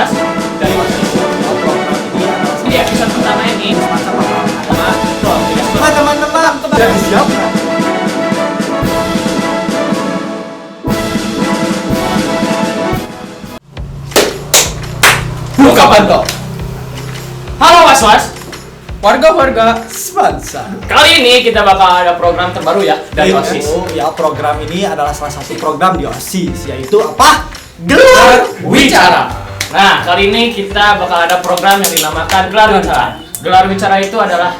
Was-Was dari Was-Was. Di episode pertama ini teman-teman sudah disiapkan. Buka pantok. Halo Was-Was. Warga-warga Semansa. Kali ini kita bakal ada program terbaru ya dari OSIS. Ya, program ini adalah salah satu program di OSIS, yaitu apa? Gelar Wicara. Nah, kali ini kita bakal ada program yang dinamakan Gelar Wicara. Gelar Wicara itu adalah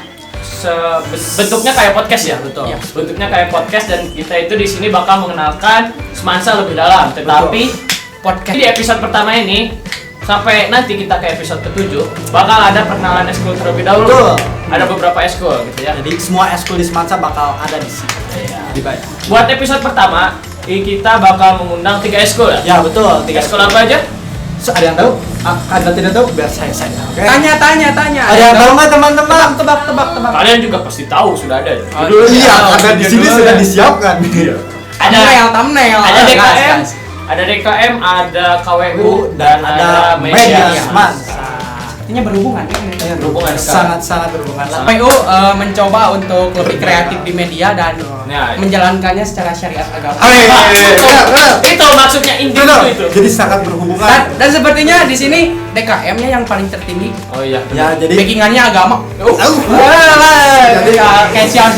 bentuknya kayak podcast ya, betul. Ya, bentuknya kayak podcast dan kita itu di sini bakal mengenalkan Semansa lebih dalam. Tetapi podcast di episode pertama ini sampai nanti kita ke episode ke-7 bakal ada perkenalan eskul terlebih dahulu. Betul. Ada beberapa eskul gitu ya. Jadi semua eskul di Semansa bakal ada di sini. Iya. Buat episode pertama, kita bakal mengundang 3 eskul ya. Ya, betul. 3 eskul apa aja? Ada yang tahu? Ada tidak tahu? Biar saya saja. Oke. Tanya. Ada yang tahu nggak teman-teman? Tebak. Kalian juga pasti tahu sudah ada. Iya, karena di sini sudah disiapkan. Ada thumbnail. ada DKM, ada DKM, ada KWU dan ada media Semansa. Artinya berhubungan kan? Berhubungan sangat berhubungan. PU mencoba untuk lebih kreatif di media dan Ya. menjalankannya secara syariat agama. Itu maksudnya inti itu. Jadi sangat berhubungan. Dan sepertinya di sini DKM-nya yang paling tertinggi. Oh iya. Ya, jadi Backingannya agama. Jadi Oke, siap.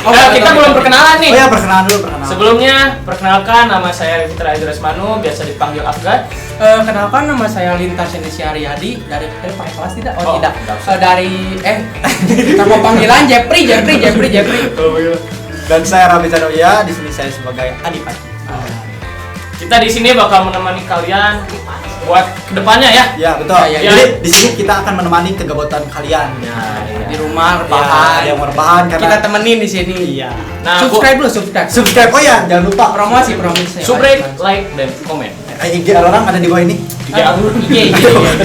Oke, kita belum perkenalan nih. Oh ya, perkenalan dulu. Sebelumnya, perkenalkan nama saya Fitra Idrismanu, biasa dipanggil Afgan. Kenalkan nama saya Lintas Indonesia Riyadi dari pakai kelas tidak? Oh, Tidak. enggak usah. Dari nama panggilan Jepri. Dan saya Rami Canoya, di sini saya sebagai Adipati. Kita di sini bakal menemani kalian buat kedepannya ya. Ya, betul. Ya. Jadi di sini kita akan menemani kegabutan kalian. Di rumah Ya, rebahan. yang rebahan Kita karena temenin di sini. iya. Nah, Subscribe dulu, subscribe. Subscribe, oh ya, jangan lupa Promosi. subscribe, like, dan komen. IG orang ada di bawah ini. IG.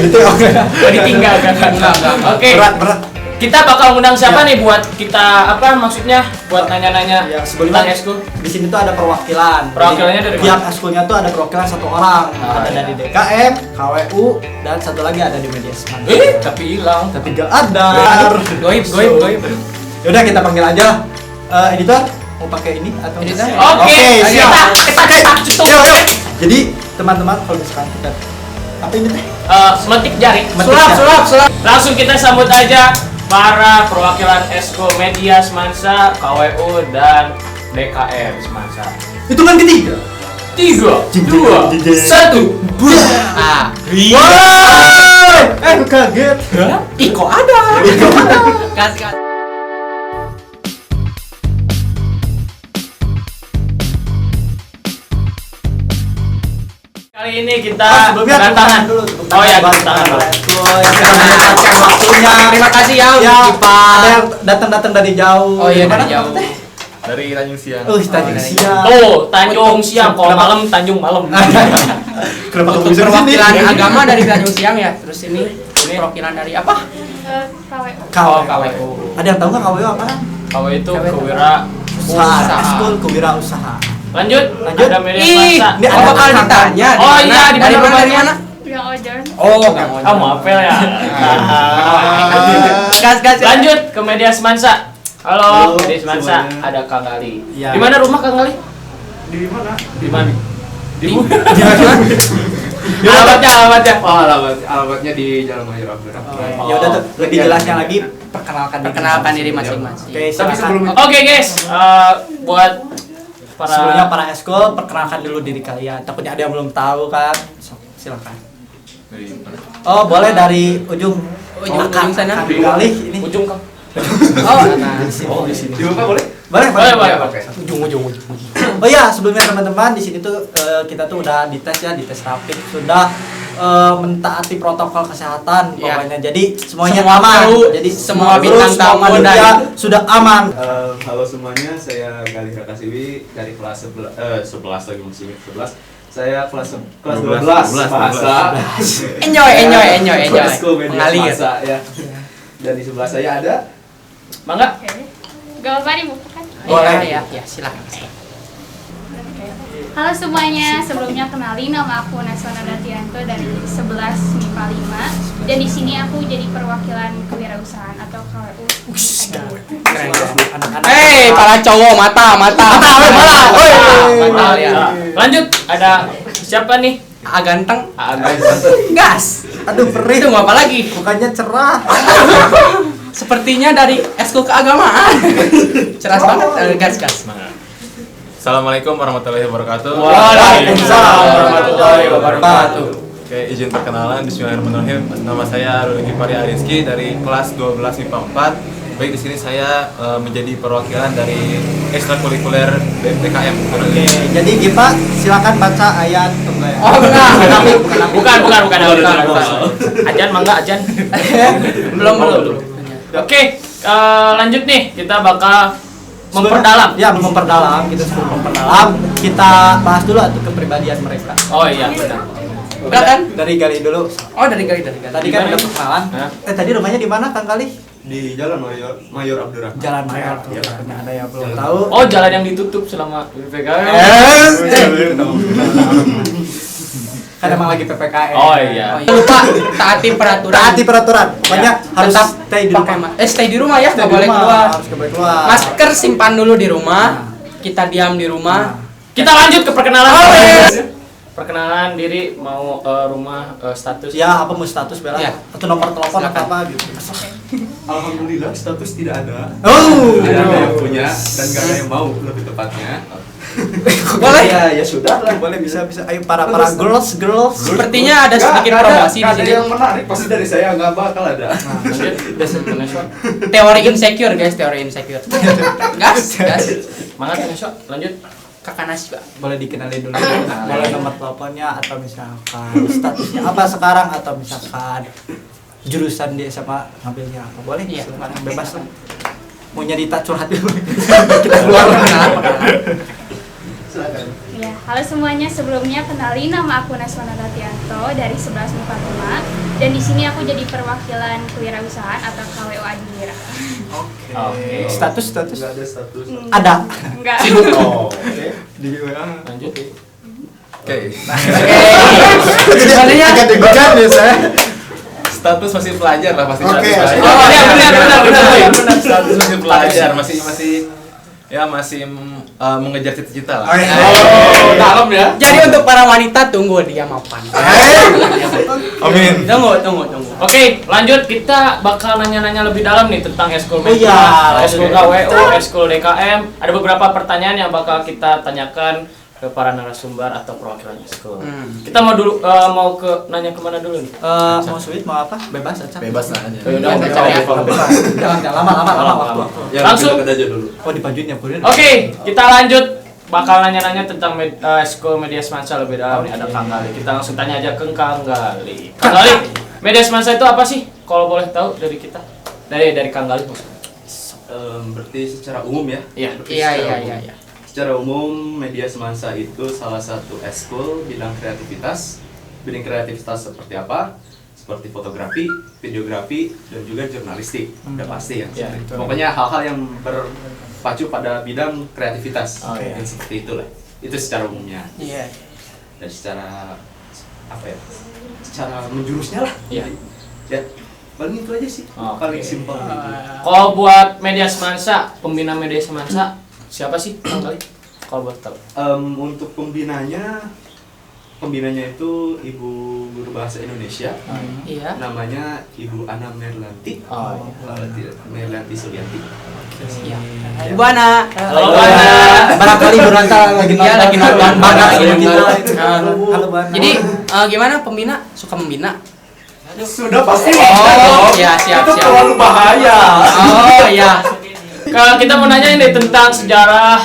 Itu oke. Ditinggal kan? Enggak. Oke. Berat. Kita bakal undang siapa Ya. nih buat kita maksudnya buat nanya-nanya Ya, sebelumnya tentang eskul? di sini tuh ada perwakilan. Perwakilannya dari Tiap mana? eskulnya tuh ada perwakilan satu orang. Ah, Ada iya. dari DKM, KWU, dan satu lagi ada di media Semansa. Tapi hilang. Tapi gak ada. Goib. Yaudah, kita panggil aja editor. Mau pakai ini atau Editor? Oke, siap. kita Yuk. Jadi teman-teman, kalau misalkan kita apa ini teh? semetik jari. Sulap. Langsung kita sambut aja para perwakilan eskul media Semansa, KWU dan DKM Semansa. Hitungan ketiga. 3, Jing, 2, jing, jing. 1. Ah, Wah, kaget. Iko ada. Kasih. Kali ini kita Sebelumnya tepuk tangan dulu. Oh ya, tepuk tangan dulu. Yang sudah menyempatkan waktunya. Terima kasih ya, Ya, Kipa. ada yang datang dari jauh. Oh iya, Mana? dari jauh. Dari Tanjung Siang. Tanjung Siang. Tuh, Tanjung Siang, kalau malam Tanjung malam. Kenapa kamu Untuk bisa kesini? perwakilan agama dari Tanjung Siang ya. Terus ini perwakilan dari apa? KWU. Ada yang tahu nggak KWU apa? KWU itu kewira. Usaha. Eskul kewirausahaan. Lanjut. Lanjut. Ada media Ih, Semansa. Ini apa ada bakal kakak. ditanya? Oh iya, di dari mana, dari mana? Yang Ojon. Oh, Kang Ojo. Kamu apel ya. Gas. Lanjut ke media Semansa. Halo, Halo, media Semansa. semuanya. Ada Kang Gali. Iya. Di mana rumah Kang Gali? Di mana? Di mana? Di alamatnya. Oh, alamatnya di Jalan Mahir Abdurrahman. Ya udah tuh, lebih jelasnya lagi perkenalkan diri masing-masing. Oke, Tapi silakan. sebelum Oke guys, buat Sebelumnya para para eskul, perkenalkan dulu diri kalian. Takutnya ada yang belum tahu kan. Silakan. dari mana? Oh, boleh dari ujung Ujung sana. Kali ini. ujung Kang. Oh, Oh, di sini. Dibuka boleh? Boleh. Boleh. Oke. ujung. Oh iya, sebelumnya teman-teman di sini tuh kita tuh udah dites rapid, sudah mentaati protokol kesehatan Iya. pokoknya. Jadi semuanya Semua aman. kru, Jadi semua kru, bintang semua tamu media dari- sudah aman. Halo semuanya, saya Galih Rakasiwi dari kelas 11 lagi masih ingat 11. Saya kelas 12 masa. Enjoy. Eskul media Mengalir. masa ya. Dan di sebelah saya ada Mangga. Oke. Gak apa-apa dibuka kan? Boleh. Ya, silakan. Halo semuanya, sebelumnya kenalin nama aku Naswana Datianto dari 11 MIPA 5 dan di sini aku jadi perwakilan kewirausahaan atau KWU. Hei, para cowok mata. Ya. Lanjut, ada siapa nih? Ganteng. Agak. Gas. Aduh perih. Itu mau apa lagi? Bukannya cerah. Sepertinya dari eskul keagamaan. Ceras banget. Gas. Assalamualaikum warahmatullahi wabarakatuh. Waalaikumsalam warahmatullahi wabarakatuh. Oke, izin perkenalan. Bismillahirrahmanirrahim. Nama saya Ruli Kipari Ariski dari kelas 12 MIPA 4. Baik, di sini saya menjadi perwakilan dari ekstrakurikuler BPKM. Oke, jadi Gipa silakan baca ayat enggak ya? Oh, benar. Bukan. Ajan mangga ajan. Belum. Oke, lanjut nih. Kita bakal memperdalam. Ya, memperdalam. Kita sebelum memperdalam, kita bahas dulu tuh kepribadian mereka. Oh iya, benar. Udah kan? Dari Gali dulu. Oh, dari Gali. Tadi kan Gimana udah nih? perkenalan. Hah? Tadi rumahnya di mana Kang Gali? Di Jalan Mayor Abdurrahman. Jalan Mayor tuh. Ya. Karena ada yang belum Jalan. tahu. Oh, jalan yang ditutup selama PPKM. Kan emang lagi PPKM. Oh iya. Lupa taati peraturan. Taati peraturan. Pokoknya harus Tetap stay di pakai rumah. stay di rumah ya, Stay nggak di boleh rumah, keluar. Harus boleh keluar. Masker simpan dulu di rumah. Kita diam di rumah. Kita lanjut ke perkenalan. Oh, yes. Perkenalan diri, mau rumah, status. Ya, apa mau status Bella? Ya. Atau nomor telepon atau Silakan. apa gitu. Alhamdulillah status tidak ada. Oh. Tidak ada yang punya dan gak ada yang mau lebih tepatnya. Boleh. Ya sudah lah. Boleh bisa. Ayo para girls. Sepertinya ada sedikit promosi di Gak ada sini. yang menarik pasti dari saya nggak bakal ada. Lanjut, Desa International. Teori insecure guys, teori insecure. Gas. Semangat International. Lanjut. Kakak nasi Pak. Boleh dikenalin dulu. Boleh nomor teleponnya atau misalkan statusnya apa sekarang atau misalkan jurusan di SMA ngambilnya apa. Boleh? Iya. Silakan, bebas lah. Mau nyerita curhat dulu. Kita keluar. Silakan. Ya, halo semuanya, sebelumnya kenalin nama aku Naswana Datianto dari 11 MIPA 5 dan di sini aku jadi perwakilan kewirausahaan atau KWU Admira. Oke. Status. Nggak ada status. Ada. Enggak. Oh, oke. Di WA. Lanjut. Oke. Sebenarnya agak deg-degan ya saya. Status masih pelajar lah pasti. Oke. Status Oh, pelajar. iya, benar. Status masih pelajar, masih mengejar cita-cita lah. Oh, dalam ya. jadi untuk para wanita tunggu dia mapan. Amin. Tunggu. Oke, lanjut, kita bakal nanya-nanya lebih dalam nih tentang eskul Oh iya, eskul oke. KWU, eskul DKM. Ada beberapa pertanyaan yang bakal kita tanyakan ke para narasumber atau perwakilan eskul. Kita mau dulu nanya kemana dulu nih? Mau sweet mau apa? Bebas aja. Bebas lah aja. Oh, yaudah, Bebas oke, aja. oke. Jangan lama waktu. Ya, Langsung. lebih dekat aja dulu. Oh dipajuin ya Pudin. Oke, kita lanjut. Bakal nanya-nanya tentang eskul media semansa lebih dalam nih, ada Kang Gali. Kita langsung tanya aja ke Kang Gali. Kang Gali, media semansa itu apa sih? Kalau boleh tahu dari kita. Dari Kang Gali maksudnya. Berarti secara umum ya? Iya. Berarti secara umum. Iya. Secara umum, media semansa itu salah satu eskul bidang kreativitas. Bidang kreativitas seperti apa? Seperti fotografi, videografi, dan juga jurnalistik. Udah pasti ya. Ya, seperti itu. Pokoknya hal-hal yang berpacu pada bidang kreativitas. Oh, iya. Dan seperti itulah. Itu secara umumnya. Iya. Dan secara apa ya? Secara menjurusnya lah. Iya. Ya, paling itu aja sih. Oke. Paling simpel gitu. Kalau buat media semansa, pembina media semansa siapa sih Kang Gali? Kalau buat tahu. Untuk pembinanya itu Ibu Guru Bahasa Indonesia. Iya. Namanya Ibu Ana Merlanti. Oh, Merlanti Sulianti. Iya. Bu Ana. Halo, Bu Ana. Barangkali Buranta lagi Iya, lagi nonton. Bana Lagi gitu. nonton. Halo Bana. Jadi gimana pembina? Suka membina? Sudah pasti. Oh, iya, siap. bahaya. Oh, iya. Kita mau nanya ini tentang sejarah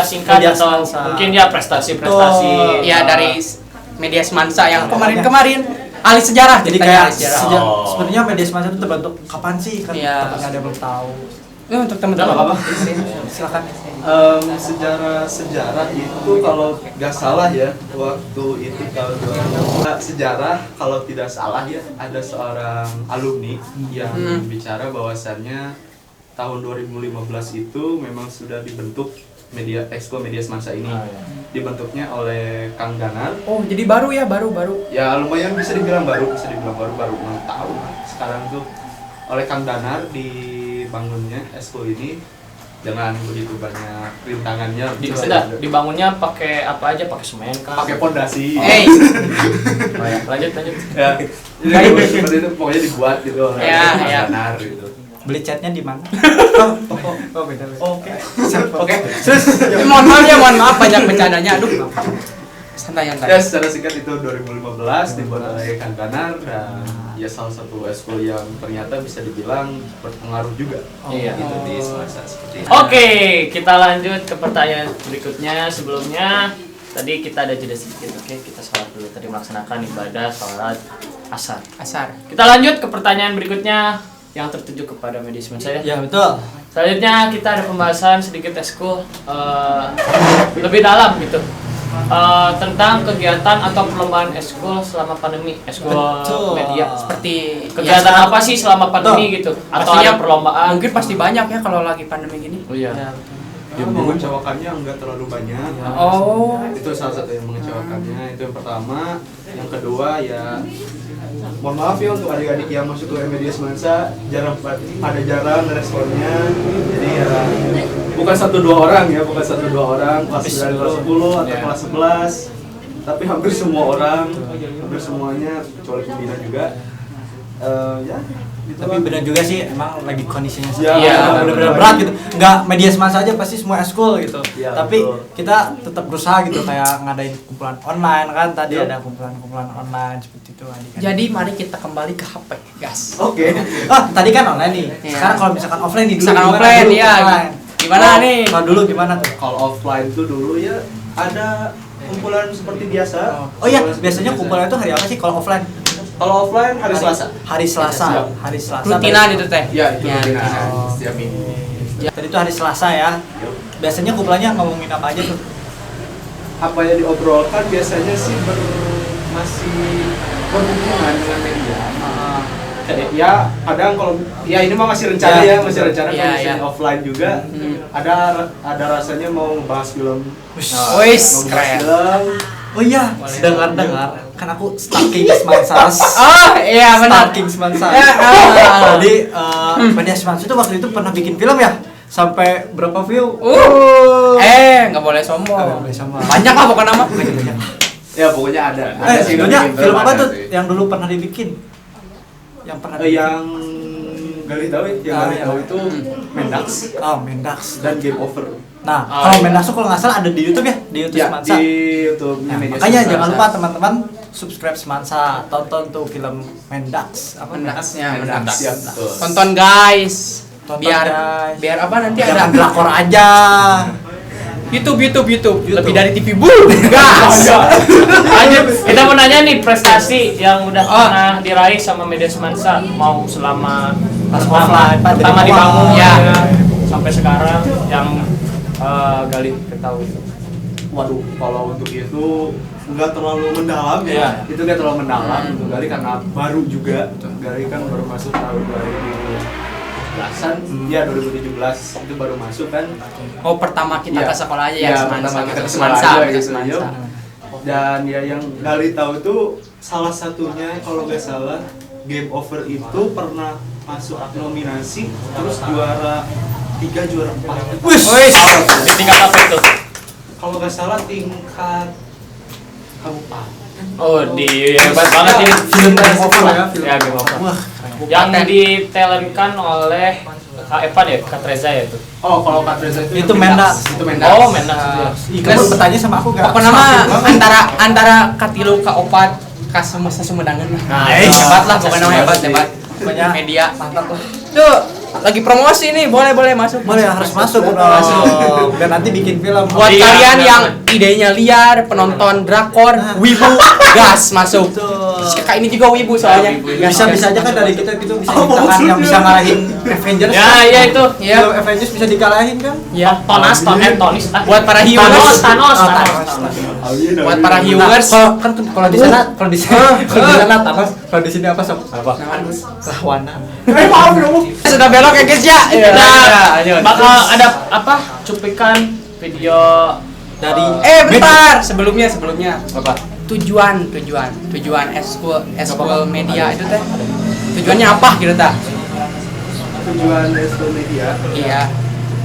singkat Media atau semansa. mungkin ya prestasi-prestasi. Ya dari media semansa yang kemarin ahli sejarah. Jadi ceritanya kayak ahli sejarah. sebenarnya media semansa itu terbentuk kapan sih? Kan Iya. takutnya ada yang belum tahu. Untuk teman-teman Apa? Silakan. Sejarah itu kalau nggak salah ya, waktu itu tahun 2000 sejarah kalau tidak salah ya, ada seorang alumni yang bicara bahwasannya tahun 2015 itu memang sudah dibentuk ekskul media semansa ini. Ah, iya. Dibentuknya oleh Kang Danar. Oh, jadi baru ya, baru. Ya lumayan bisa dibilang baru 6 tahun sekarang tuh. Oleh Kang Danar dibangunnya ekskul ini dengan begitu banyak rintangannya. Dibangunnya pakai apa aja? Pakai semen kah? Pakai pondasi. Hey. Oh, ya. Lanjut. Ya, jadi seperti itu pokoknya dibuat gitu oleh Ya, Kang ya. Danar gitu. Beli catnya di mana? Oh, beda. Oke. Terus mohon maaf banyak bercandanya. Aduh. Santai. Ya secara singkat itu 2015 dibuat oleh Kang Danar dan ya salah satu ekskul yang ternyata bisa dibilang berpengaruh juga. Iya. Gitu di semasa seperti itu. Oke, kita lanjut ke pertanyaan berikutnya. Sebelumnya tadi kita ada jeda sedikit. Oke, kita sholat dulu. Tadi melaksanakan ibadah sholat asar. Kita lanjut ke pertanyaan berikutnya yang tertuju kepada media semansa saya. Ya, betul. Selanjutnya kita ada pembahasan sedikit ekskul lebih dalam gitu. Tentang kegiatan atau perlombaan ekskul selama pandemi, ekskul Betul. media. Seperti Kegiatan apa sih selama pandemi gitu? Atau Pastinya ada perlombaan? mungkin pasti banyak ya kalau lagi pandemi gini. Oh iya. Ya, betul. Yang mengecewakannya enggak terlalu banyak. Oh. Itu salah satu yang mengecewakannya. Itu yang pertama. Yang kedua ya mohon maaf ya untuk adik-adik yang masuk ke media semansa jarang responnya. Jadi ya bukan 1-2 orang kelas 9 kelas 10 atau kelas 11, tapi hampir semua orang, hampir semuanya kecuali pembina juga. Ya gitu. Tapi benar juga sih, emang lagi kondisinya Iya, benar-benar berat gitu. Nggak media semansa aja, pasti semua ekskul gitu. Iya, Tapi betul. kita tetap berusaha gitu, kayak ngadain kumpulan online kan. Tadi Iya. ada kumpulan online seperti itu. Jadi mari kita kembali ke HP, gas. Oke. Tadi kan online nih. Iya. Sekarang kalau misalkan offline nih dulu. Misalkan gimana offline, dulu? ya. Offline. Gimana nih? Kalau dulu gimana tuh? Kalau offline tuh dulu ya ada kumpulan seperti biasa. Oh iya, Kumpulan seperti biasanya biasa. kumpulan itu hari apa sih kalau offline? Kalau offline hari Selasa. Hari Selasa. Siap. Hari Selasa. Rutinan itu teh. Ya, itu Ya. rutinan Oh. setiap minggu. Tadi itu hari Selasa ya. Yup. Biasanya kumpulannya ngomongin apa aja tuh? Apa yang diobrolkan biasanya sih masih berhubungan dengan media. Ya kadang kalau ya ini mah masih rencana Ya, masih rencana ya, kalau misalnya ya. offline juga ada rasanya mau ngebahas film. Wis, Mau ngebahas keren. film. Oh iya, dengar kan aku stalking Semansas. Oh, iya benar. Stalking Semansas. Ya, Jadi media Semansas itu waktu itu pernah bikin film ya? Sampai berapa view? Nggak boleh sombong. Nggak boleh sombong. Banyak lah pokoknya nama. Banyak. Ya pokoknya ada. sih Sebetulnya bikin film apa ada tuh sih. yang dulu pernah dibikin? Yang pernah Yang Gali tahu yang Gali iya. tahu itu Mendax Oh, Mendax. dan Game Over. Nah, Oh, kalau iya. Mendax tuh kalau nggak salah ada di YouTube ya? Di YouTube Ya, Semansa. di YouTube Nah, media makanya sosial. jangan lupa teman-teman subscribe Semansa, tonton tuh film Mendax. Apa Mendaxnya, Mendax. Mendax. Siap, betul. Tonton guys. Tonton, biar guys. biar apa nanti Jangan ada drakor aja. YouTube. Lebih dari TV gas. Lanjut, kita mau nanya nih prestasi yang udah Oh. pernah diraih sama media semansa, mau selama Pas offline, pas pertama dari dibangun awal. ya, Ya. sampai sekarang yang Gali ketahui. Waduh, kalau untuk itu nggak terlalu mendalam ya. Iya. Itu nggak terlalu mendalam untuk Gali karena baru juga. Gali kan baru masuk tahun 2017-an, ya 2017 itu baru masuk kan. Oh, pertama kita Iya. ke sekolah aja ya, Iya, Semansa. pertama kita ke Masuk sekolah Semansa, aja masuk gitu, Semansa. yuk. Dan ya yang Gali tahu itu salah satunya kalau nggak salah Game Over itu pernah masuk nominasi terus juara 3 juara 4. Wis, di tingkat apa itu? Kalau nggak salah tingkat kabupaten. Oh, di hebat banget ini. Film Game Over ya, film Ya, Game Over. Wah, Yang ditelenkan oleh Kak Evan ya, Kak Reza ya itu. Oh, kalau Kak Reza itu Itu yang Mendax. Itu Mendax. Oh, Mendax itu ya. Ih, kamu bertanya sama aku gak? Apa nama antara Katilu Ka Opat Ka Sumedangin lah. Nah, Hebat lah pokoknya nama hebat. Pokoknya Media. mantap lah. Tuh, lagi promosi nih, boleh masuk. Boleh, harus masuk dong. Masuk. Dan nanti bikin film. Buat Iya, kalian benar. yang idenya liar, penonton drakor, wibu, gas masuk. Betul. Terus kakak ini juga wibu soalnya. wibu. Bisa aja kan dari kita gitu bisa dikatakan yang bisa ngalahin Avengers. Ya, iya itu. Iya. Film Avengers bisa dikalahin kan? Ya, Tonis. buat para viewers. Thanos. Buat para viewers. Kalau di sana, kalau di sana Thanos, kalau di sini apa sob? Apa? Rahwana. Sudah belok ya guys ya. Nah, bakal ada apa? Cuplikan video Dari Bentar, sebelumnya Apa? tujuan eskul media itu teh tujuannya apa gitu ta? Tujuan eskul media Iya,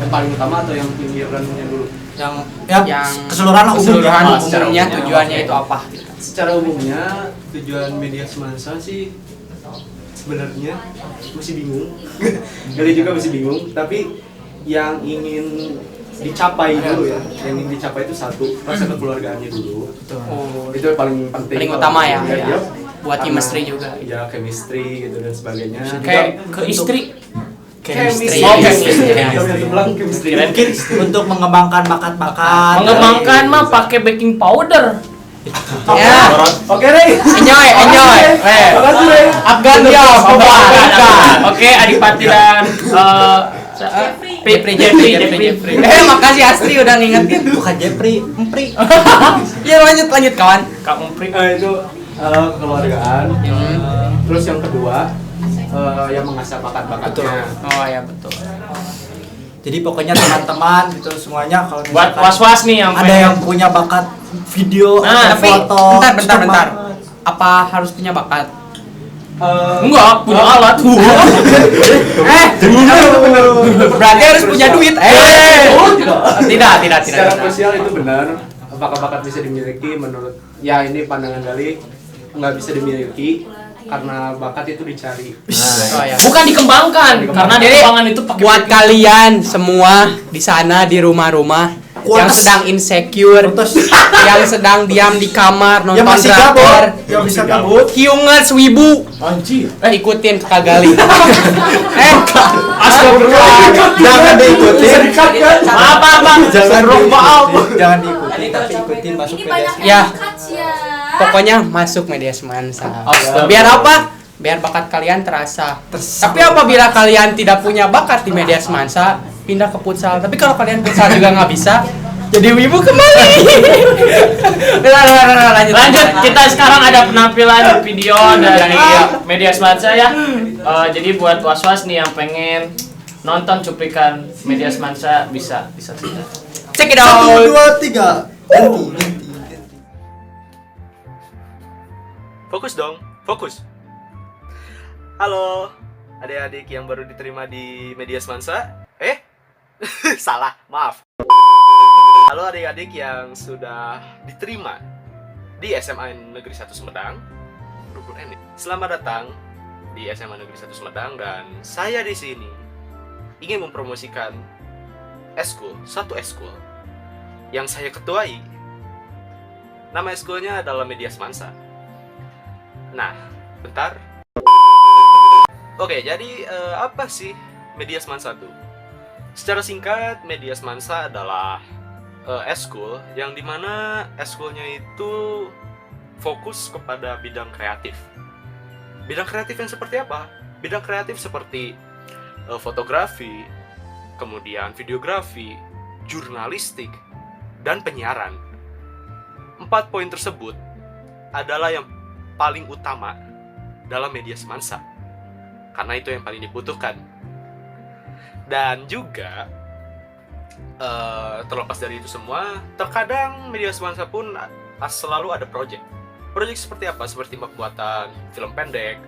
yang paling utama atau yang pinggirannya dulu? yang keseluruhan umumnya. secara umumnya umum. tujuannya Oke. itu apa? Secara umumnya tujuan media semansa sih sebenarnya masih bingung. Kali juga masih bingung, tapi yang ingin dicapai dulu ya. Yang ingin dicapai itu satu, rasa kekeluargaannya dulu. Oh, Itu yang paling penting. paling utama ya, Iya, ya. iya. Buat Karena- chemistry juga. Ya, chemistry gitu dan sebagainya. kayak ke istri. Chemistry. Oh, chemistry. Chemistry. Bilang chemistry. Mungkin untuk mengembangkan bakat-bakat. Mengembangkan mah pakai baking powder. Ya, Oke, Rey. enjoy. Makasih, Rey. Afgan dia, coba. Oke, Adipati dan Jeffrey. Makasih Astri udah ngingetin. Bukan Jeffrey, Empri. Ya lanjut kawan. Kamu Pri. Itu kekeluargaan. Terus yang kedua yang mengasah bakat-bakatnya. Oh ya betul. Jadi pokoknya teman-teman gitu semuanya kalau Buat misalkan was-was nih yang ada pengen- yang punya bakat video Nah, atau Tapi foto. bentar. Apa harus punya bakat? Enggak, punya alat. Berarti harus punya duit. Tidak. Secara sosial itu benar. Bakat-bakat bisa dimiliki menurut ya ini pandangan Gali nggak bisa dimiliki karena bakat itu dicari. Oh, ya. Bukan dikembangkan, karena Jadi, dikembangkan itu pakai buat kalian semua di sana di rumah-rumah yang sedang insecure, yang sedang diam di kamar Yang nonton masih drakor, gabut, yang bisa gabut. hiungan wibu, anjir. ikutin Kak Gali. Astagfirullah. Jangan diikutin. Apa? Jangan maaf. Jangan diikutin, tapi ikutin masuk Ini media. banyak Ya. yang cuts ya. Pokoknya masuk media semansa. Astaga. Biar apa? Biar bakat kalian terasa. Tapi apabila kalian tidak punya bakat di media semansa, pindah ke futsal. Tapi kalau kalian futsal juga nggak bisa, jadi wibu kembali. Lanjut, kita sekarang ada penampilan video dari media semansa ya. Jadi buat was-was nih yang pengen nonton cuplikan media semansa bisa. Check it 1, out. 2, 3. Ganti. Fokus dong, fokus. Halo, adik-adik yang baru diterima di media semansa. Salah, maaf. Halo adik-adik yang sudah diterima di SMA Negeri 1 Sumedang. Selamat datang di SMA Negeri 1 Sumedang dan saya di sini ingin mempromosikan satu eskul yang saya ketuai. Nama eskulnya adalah Media Semansa. Nah, bentar. Oke, jadi apa sih Media Semansa itu? Secara singkat, Media Semansa adalah eskul yang dimana eskulnya itu fokus kepada bidang kreatif. Bidang kreatif yang seperti apa? Bidang kreatif seperti fotografi, kemudian videografi, jurnalistik, dan penyiaran. 4 poin tersebut adalah yang paling utama dalam media semansa, karena itu yang paling dibutuhkan. Dan juga terlepas dari itu semua, terkadang media semansa pun selalu ada project seperti apa? Seperti pembuatan film pendek,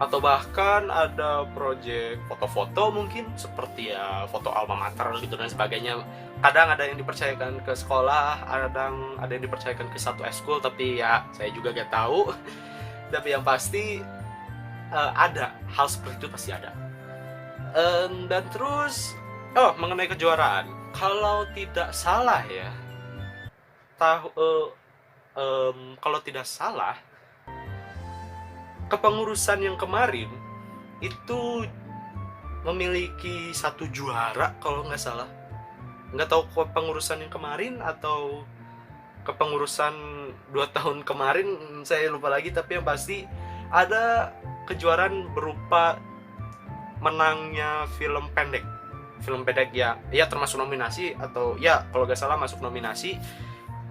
atau bahkan ada project foto-foto mungkin seperti ya foto alma mater gitu dan sebagainya. Kadang ada yang dipercayakan ke sekolah, kadang ada yang dipercayakan ke satu eskul, tapi ya saya juga gak tahu. Tapi yang pasti ada hal seperti itu, pasti ada. Dan terus mengenai kejuaraan, kalau tidak salah ya, kalau tidak salah, kepengurusan yang kemarin itu memiliki 1 juara kalau nggak salah. Nggak tahu kepengurusan yang kemarin atau kepengurusan 2 tahun kemarin, saya lupa lagi. Tapi yang pasti ada kejuaraan berupa menangnya film pendek ya termasuk nominasi, atau ya kalau nggak salah masuk nominasi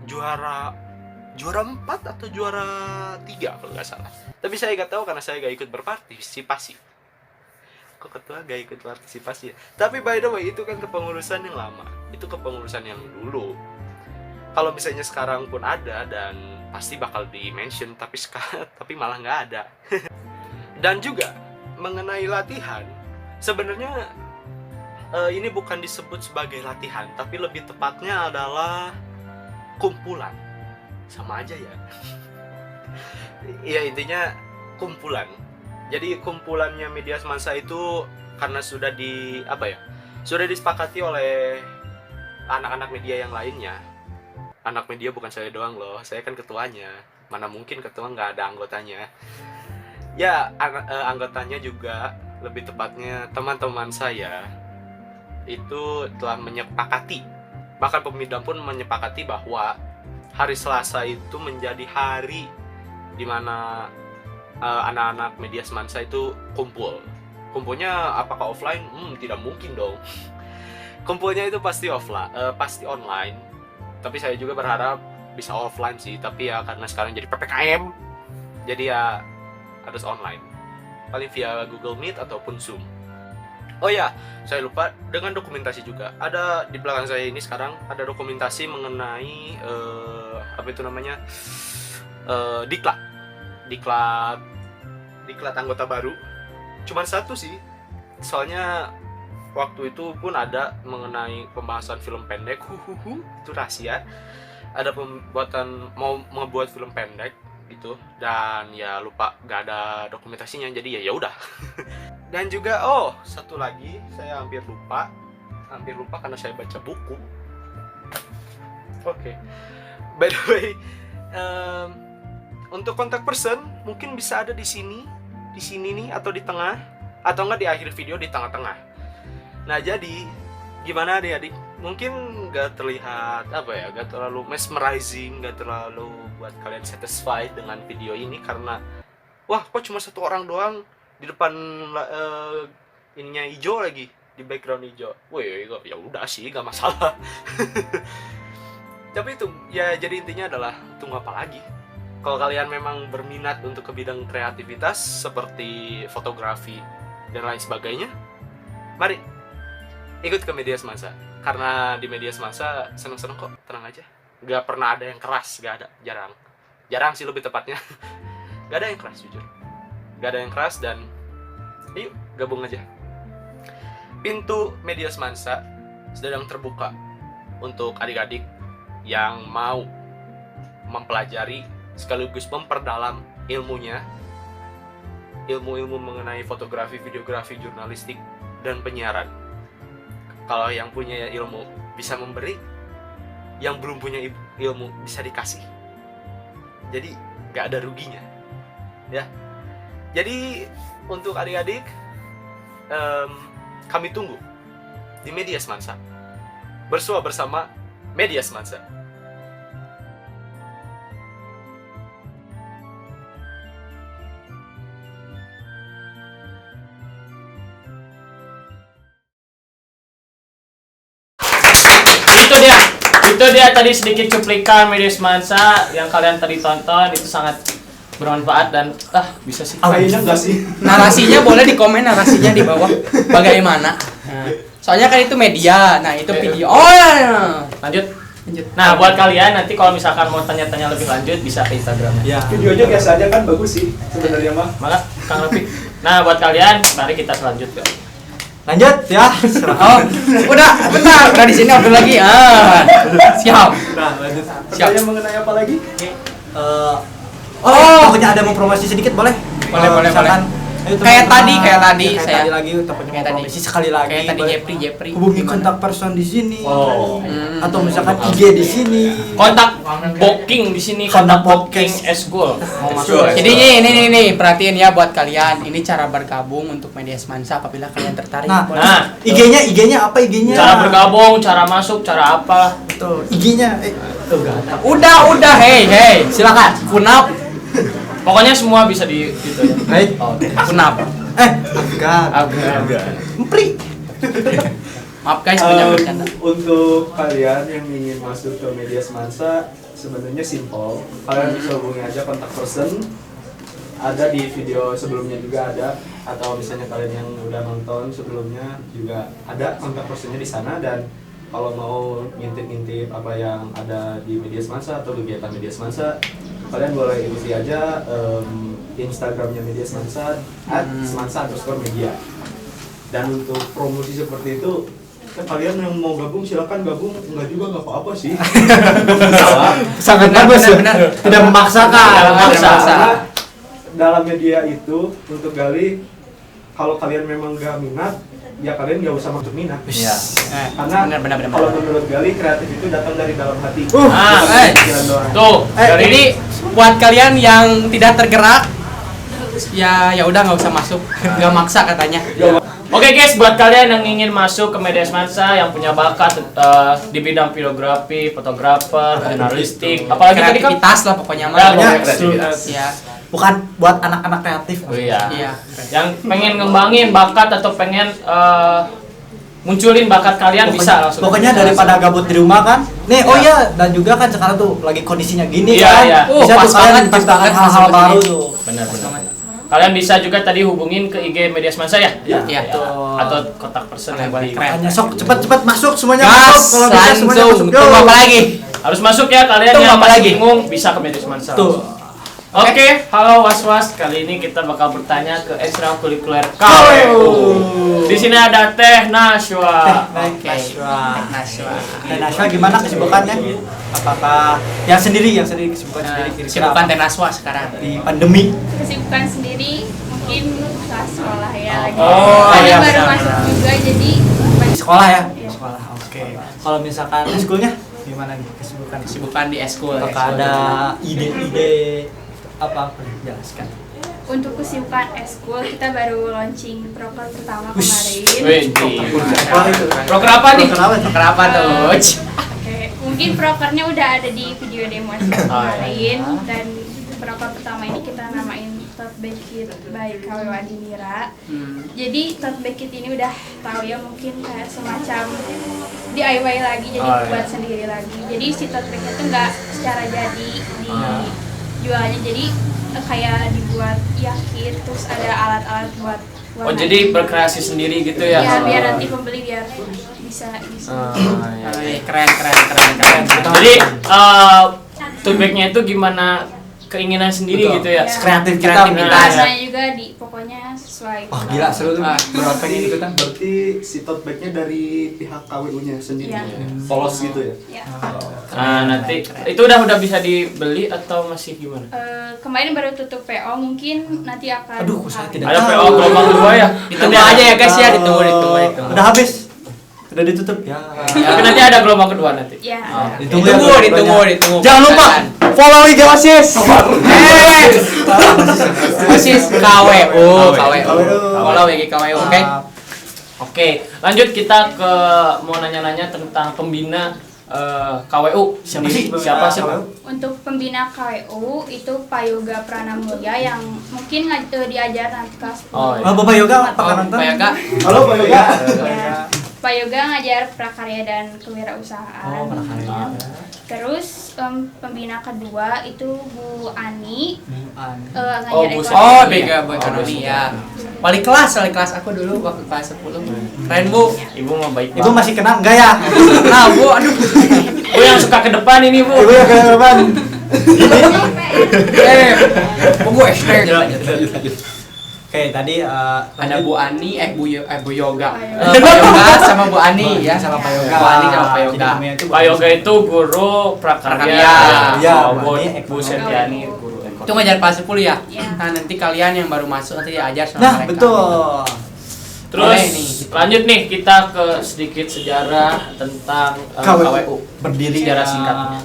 juara 4 atau juara 3 kalau nggak salah. Tapi saya nggak tahu karena saya nggak ikut berpartisipasi. kok ketua gak ikut partisipasi ya? Tapi by the way itu kan kepengurusan yang lama, itu kepengurusan yang dulu. Kalau misalnya sekarang pun ada dan pasti bakal di-mention, tapi sekarang tapi malah nggak ada. Dan juga mengenai latihan, sebenarnya ini bukan disebut sebagai latihan, tapi lebih tepatnya adalah kumpulan. Sama aja ya. Ya intinya kumpulan. Jadi kumpulannya Media Semansa itu karena sudah sudah disepakati oleh anak-anak media yang lainnya. Anak media bukan saya doang loh, saya kan ketuanya. Mana mungkin ketua nggak ada anggotanya. Ya anggotanya juga, lebih tepatnya teman-teman saya itu telah menyepakati, bahkan pemidam pun menyepakati bahwa hari Selasa itu menjadi hari dimana anak-anak Media Semansa itu kumpul. Kumpulnya apakah offline? Tidak mungkin dong. Kumpulnya itu pasti pasti online. Tapi saya juga berharap bisa offline sih. Tapi ya karena sekarang jadi PPKM, jadi ya harus online. Paling via Google Meet ataupun Zoom. Oh ya, saya lupa dengan dokumentasi juga. Ada di belakang saya ini sekarang ada dokumentasi mengenai diklat anggota baru. Cuman satu sih. Soalnya waktu itu pun ada mengenai pembahasan film pendek. Itu rahasia. Ada mau ngebuat film pendek gitu, dan ya lupa gak ada dokumentasinya, jadi ya udah. Dan juga satu lagi saya hampir lupa karena saya baca buku. Oke. By the way, untuk kontak person mungkin bisa ada di sini nih, atau di tengah, atau enggak di akhir video di tengah-tengah. Nah jadi gimana adik-adik? Mungkin gak terlihat gak terlalu mesmerizing, gak terlalu buat kalian satisfied dengan video ini karena wah kok cuma satu orang doang di depan ininya hijau lagi, di background hijau. Wih, ya udah sih gak masalah. Tapi itu ya, jadi intinya adalah tunggu apa lagi. Kalau kalian memang berminat untuk ke bidang kreativitas seperti fotografi dan lain sebagainya, mari ikut ke Media Semansa. Karena di Media Semansa seneng-seneng kok, tenang aja. Gak pernah ada yang keras, gak ada, jarang sih lebih tepatnya. Gak ada yang keras jujur, gak ada yang keras. Dan yuk gabung aja. Pintu Media Semansa sedang terbuka untuk adik-adik yang mau mempelajari sekaligus memperdalam ilmunya, ilmu-ilmu mengenai fotografi, videografi, jurnalistik, dan penyiaran. Kalau yang punya ilmu bisa memberi, yang belum punya ilmu bisa dikasih. Jadi gak ada ruginya ya. Jadi untuk adik-adik, kami tunggu di Media Semansa. Bersua bersama Media Semansa. Itu dia tadi sedikit cuplikan Media Semansa yang kalian tadi tonton. Itu sangat bermanfaat dan bisa sih. Kayaknya enggak sih. Narasinya boleh di komen, narasinya di bawah bagaimana. Soalnya kan itu media, nah itu video. Lanjut. Nah, buat kalian nanti kalau misalkan mau tanya-tanya lebih lanjut bisa ke Instagramnya. Ya. Videonya biasa aja kan, bagus sih sebenarnya mah. Maka Kang Rafi. Nah, buat kalian mari kita selanjutkan. Lanjut ya. Udah di sini udah lagi. Siap. Nah, lanjut. Siap. Pertanyaan mengenai apa lagi? Pokoknya ada mau promosi sedikit boleh? Boleh. Ayo, Kayak tadi saya. tadi lagi untuk Kayak tadi. promosi sekali lagi. Kayak tadi boleh Jepri. hubungi kontak person di sini. Atau misalkan Oh. IG di sini. Kontak booking di sini, kontak booking Esgul. Mau masuk. Jadi ini perhatiin ya buat kalian. Ini cara bergabung untuk Media Semansa apabila kalian tertarik. Nah, IG-nya apa IG-nya? cara bergabung, cara masuk, cara apa? Tuh, IG-nya enggak ada. Udah, hey, silakan. Funap. Pokoknya semua bisa di gitu ya. Baik. Funap. Afgan. Empri. Maaf guys, banyak bercanda. Untuk kalian yang ingin masuk ke Media Semansa, sebenarnya simple. Kalian bisa hubungi aja kontak person. Ada di video sebelumnya juga ada. atau misalnya kalian yang udah nonton sebelumnya juga ada kontak personnya di sana, dan kalau mau ngintip-ngintip apa yang ada di Media Semansa atau kegiatan Media Semansa, kalian boleh ikuti aja Instagramnya Media Semansa @semansa_media. Dan untuk promosi seperti itu, kalian yang mau gabung silakan gabung, enggak juga nggak apa-apa sih. Sangat bagus ya. Tidak memaksakan. Karena dalam media itu untuk gali, kalau kalian memang gak minat, ya kalian gak usah masuk minat. Iya. Karena Benar. kalau menurut Gali, kreatif itu datang dari dalam hati. Ah, tuh, dari Jadi buat kalian yang tidak tergerak, ya udah nggak usah masuk, nggak maksa katanya. Oke guys, buat kalian yang ingin masuk ke Media Semansa, yang punya bakat di bidang videografi, fotografer, jurnalistik, apalagi tadi kan? Kreativitas lah pokoknya mah. Ya, Pokoknya kreativitas. Ya. Bukan buat anak-anak kreatif. Oh iya. Iya. Yang pengen ngembangin bakat atau pengen munculin bakat kalian bisa langsung. Pokoknya daripada gabut di rumah kan. Nih, oh iya, dan juga kan sekarang tuh lagi kondisinya gini Iya, kan. iya. Bisa Pas tuh kalian banget, pas menciptakan banget hal-hal seperti baru ini. tuh. Benar. Kalian bisa juga tadi hubungin ke IG Media Semansa ya? Iya. Atau kontak person yang Boleh, di keren. Hanya sok cepat-cepat masuk semuanya Gas, masuk. Kalau bisa semuanya langsung. masuk. Tunggu apa lagi? harus masuk ya kalian Tunggu yang apa masih lagi? bingung bisa ke Media Semansa. Tuh. Oke, halo Was-Was. Kali ini kita bakal bertanya ke ekstrakurikuler KWU. Di sini ada Teh Nashwa. Dan Nashwa gimana kesibukannya? Apakah yang sendiri kesibukan sendiri kira-kira Kesibukan apa? Tenaswa sekarang. Di pandemi? Kesibukan sendiri mungkin kelas sekolah ya lagi. Oh, Karena iya, baru benar. masuk juga jadi Di sekolah ya? Iya. Sekolah, oke. Kalau misalkan eskulnya gimana nih kesibukan? Kesibukan di eskul. Apakah ada ide-ide apa jelaskan? untuk kesibukan eskul kita baru launching proker pertama Wih, kemarin. proker apa nih? Kenapa tuh? Oke, mungkin prokernya udah ada di video demo kemarin dan proker pertama ini kita namain Tote Bag Kit by KWU Adinira. Jadi Tote Bag Kit ini udah tahu ya mungkin kayak semacam DIY lagi, jadi buat sendiri lagi. Jadi si Tote Bag itu nggak secara jadi dijualnya, jadi kayak dibuat kit, terus ada alat-alat buat Oh, jadi berkreasi sendiri gitu ya? ya biar nanti pembeli biar bisa Keren. Jadi tote bag-nya itu gimana keinginan sendiri Betul. gitu ya? Ya. Kreativitas. Rasanya juga di pokoknya sesuai. Wah gila seru tuh. Berapa pengen ikutan? Berarti si tote bag-nya dari pihak KWU-nya sendiri. Iya. Polos gitu ya. Ya. Nanti itu udah bisa dibeli atau masih gimana? Kemarin baru tutup PO, mungkin nanti akan. Aduh, saya tidak Ada tahu. PO gelombang kedua ya? Ditunggu aja ya guys ya, ditunggu. Udah habis. Udah ditutup ya. Tapi nanti ada gelombang kedua nanti. Ya. Ditunggu. Jangan lupa follow IG OSIS. OSIS KWU. Follow IG KWU, oke? Oke, lanjut kita ke mau nanya-nanya tentang pembina KWU sendiri. Siapa sih? Untuk pembina KWU itu Pak Yoga Pranamulya yang mungkin diajar nanti kelas 10. Oh, iya. Bapak Yoga apakah nonton? Pak Yoga. Halo Pak Yoga. Ya. Pak Yoga ngajar prakarya dan kewirausahaan. Oh, prakarya. Terus pembina kedua itu Bu Ani. Ngajar Oh, Bu ekonomi. Oh, bega Bu ekonomi ya. Wali kelas aku dulu waktu kelas 10. Keren Bu. Ibu mah baik Ibu banget. masih kenal enggak ya? Nah Bu, aduh. Bu yang suka ke depan ini Bu. Ibu yang ke depan. Bu SD. Oke, tadi Ada Bu Ani, Bu Yoga. Pak Pak Yoga sama Bu Ani ya. sama Pak Yoga. Bu Ani sama Pak Yoga. Jadi namanya itu Pak Yoga itu guru prakarya. Prakarya. Iya, Oh, Bu Bu Ani Bu Setiani guru ekonomi. Itu ngajar kelas 10 ya? Iya. Nah, nanti kalian yang baru masuk nanti diajar sama Nah, mereka. betul. Terus Boleh nih. lanjut nih kita ke sedikit sejarah tentang KWU. Berdiri Sejarah singkatnya.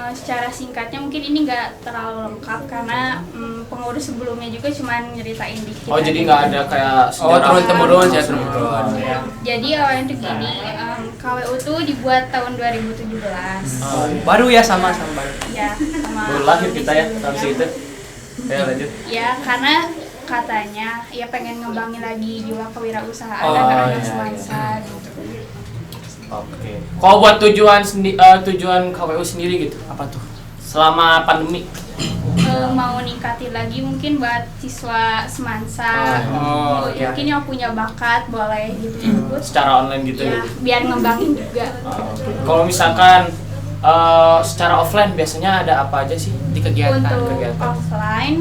Secara singkatnya mungkin ini nggak terlalu lengkap karena pengurus sebelumnya juga cuma nyeritain dikit. Oh, jadi aja. nggak ada kayak Oh, sejarah turun-temurun ya, turun-temurun. Jadi awalnya tuh gini, KWU tuh dibuat tahun 2017. Baru ya sama baru. Ya, sama. Baru lahir kita ya tahun segitu. Ya lanjut. Ya, karena katanya ya pengen ngembangin lagi jiwa kewirausahaan Oh, anak-anak iya, semasa gitu. Oke. Kalau buat tujuan KWU sendiri gitu, Apa tuh? selama pandemi mau ningkatin lagi mungkin buat siswa semansa. Iya. Mungkin yang punya bakat boleh gitu ikut. Secara online gitu Ya, ya. biar ngembangin juga. Kalau misalkan secara offline biasanya ada apa aja sih di kegiatan? Untuk offline,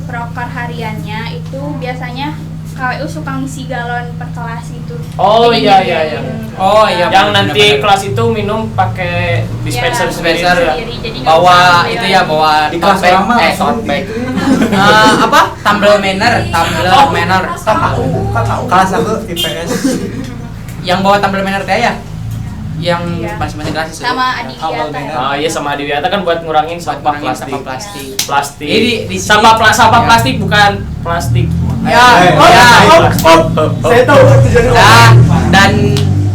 proker hariannya itu biasanya KWU suka ngisi galon per kelas gitu. Oh Jadi iya nyediain, iya. Oh iya. Yang benar, nanti benar. kelas itu minum pakai dispenser ya, sendiri dispenser. ya. jadi nggak Bawa usah itu beli ya, lagi. bawa Di tote kelas bag, orang mah tote bag. Apa? Tumbler manner. Kelas aku IPS. Yang bawa tumbler manner teh ya? Yang Iya. masing-masing kelas itu. Sama Adiwiyata ya. Awal Iya sama Adiwiyata kan buat ngurangin sampah plastik. sampah plastik. Plastik. Jadi di sini- sampah Ya. plastik bukan plastik. Ya, Saya tahu tujuannya. Nah, dan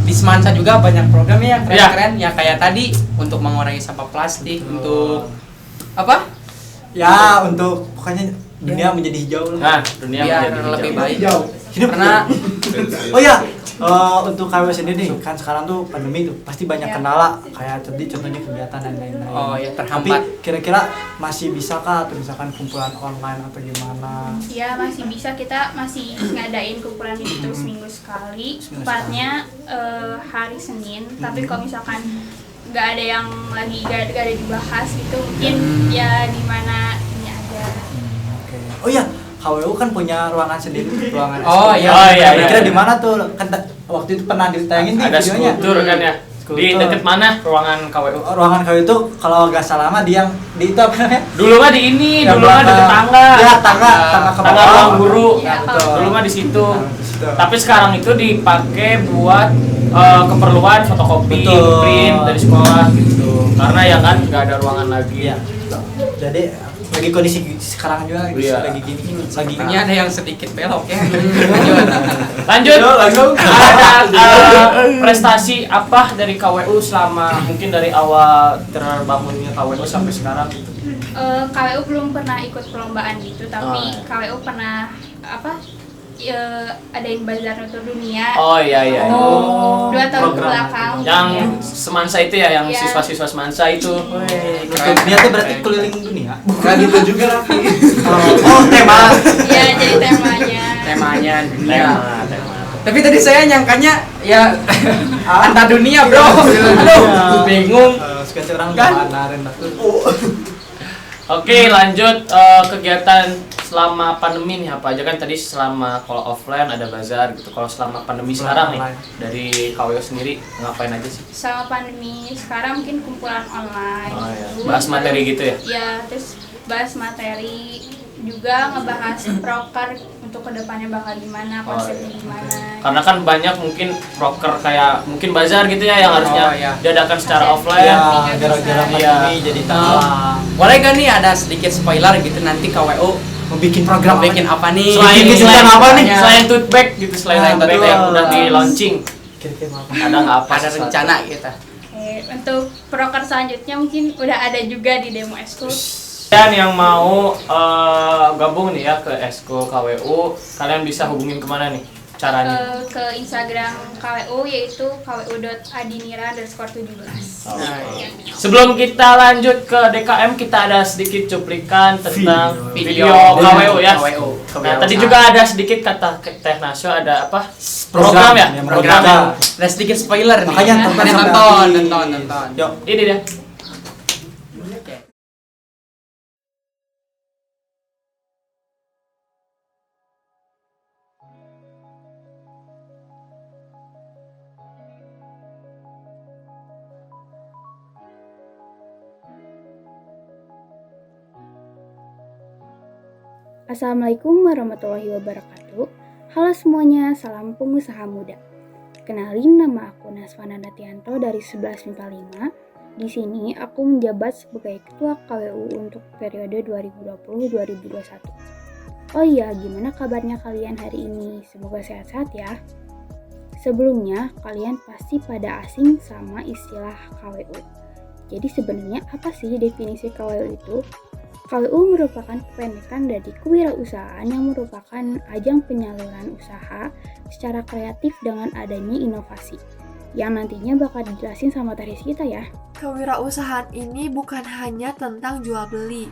di Semansa juga banyak program yang Iya. keren-keren ya kayak tadi untuk mengurangi sampah plastik, untuk apa? Ya, untuk pokoknya dunia menjadi hijau lah. Nah, dunia Biar menjadi lebih hijau. baik. Hidup. Karena Oh ya, untuk KW sendiri kan sekarang tuh pandemi tuh pasti banyak Ya. kendala kayak tadi contohnya kegiatan dan lain-lain. Oh ya, Tapi terhambat. kira-kira masih bisakah atau misalkan kumpulan online atau gimana? Ya masih bisa, kita masih ngadain kumpulan itu seminggu sekali. Tepatnya hari Senin. Tapi kalau misalkan nggak ada yang lagi nggak ada dibahas gitu, mungkin ya di mana ini aja. Oke. Oh ya, KWU kan punya ruangan sendiri, ruangan. Oh, ekskul. iya. Oh, iya, Kira-kira iya. di mana tuh? Kan waktu itu pernah ditayangin di Ada videonya. skulptur kan ya. Skulptur. Di deket mana ruangan KWU? Ruangan KWU itu kalau nggak salah mah di yang di itu apa namanya? Dulu mah di ini, Yang dulu mah belakang. deket tangga. Ya, tangga ke Tangga bawah. ruang guru. Ya, betul. Dulu mah di situ. Di situ. Tapi sekarang itu dipakai buat keperluan fotokopi, Betul. print dari sekolah gitu. Karena ya kan nggak ada ruangan lagi. Iya. Jadi lagi kondisi sekarang juga Iya. lagi gini lagi ini ada yang sedikit belok ya. Lanjut. langsung. Ada prestasi apa dari KWU selama mungkin dari awal terbangunnya KWU sampai sekarang gitu? KWU belum pernah ikut perlombaan gitu, tapi Oh. KWU pernah adain bazar untuk dunia. Oh iya iya. Untuk 2 tahun Program. belakang. Yang Ya. semansa itu ya, yang Iya. siswa-siswa semansa itu. Niatnya berarti keliling dunia. Bukan itu juga Raffi. Oh, tema. Iya, jadi temanya. Temanya dunia. Tema. Tapi tadi saya nyangkanya ya antar dunia, Bro. Aduh, bingung. Sekarang orang Kan? kemarin aku. Oke, lanjut kegiatan selama pandemi nih apa aja kan tadi selama kalau offline ada bazar gitu. Kalau selama pandemi sekarang nih Online. dari KWU sendiri ngapain aja sih? Sama pandemi sekarang mungkin kumpulan online. Oh iya. Bahas materi gitu ya? Iya, terus bahas materi juga ngebahas proker untuk kedepannya bakal gimana, konsepnya iya. gimana. Karena kan banyak mungkin proker kayak mungkin bazar gitu ya yang harusnya Oh, iya. diadakan secara Konsep. offline. Ya, Iya. gara-gara Iya. pandemi jadi talang. Boleh gak nih ada sedikit spoiler gitu nanti KWU Mau bikin program apa? bikin apa nih? Selain Bikin selain apa nih? Selain tote bag gitu, selain Nah, tote bag betul. yang udah di launching. Kira-kira apa? Ada nggak apa? Ada sesuatu? rencana gitu. Oke, untuk proker selanjutnya mungkin udah ada juga di demo eskul. Kalian yang mau gabung nih ya ke Eskul KWU, kalian bisa hubungin kemana nih caranya? Ke Instagram KWU yaitu kwu.adinira_17. Sebelum kita lanjut ke DKM, kita ada sedikit cuplikan tentang video Video KWU ya. KWU. Nah, tadi juga ada sedikit kata Teh Nasyo ada apa? Program. ya? Ya, Program. program. Ada sedikit spoiler nih. Makanya tonton Makanya sampai tonton. habis. Yuk. Ini dia. Assalamualaikum warahmatullahi wabarakatuh. Halo semuanya, salam pengusaha muda. Kenalin, nama aku Naswana Natianto dari 11 MIPA 5. Di sini aku menjabat sebagai Ketua KWU untuk periode 2020-2021. Oh iya, gimana kabarnya kalian hari ini? Semoga sehat-sehat ya. Sebelumnya, kalian pasti pada asing sama istilah KWU. Jadi sebenarnya apa sih definisi KWU itu? KWU merupakan kependekan dari kewirausahaan yang merupakan ajang penyaluran usaha secara kreatif dengan adanya inovasi. yang nantinya bakal dijelasin sama Taris kita ya. Kewirausahaan ini bukan hanya tentang jual beli,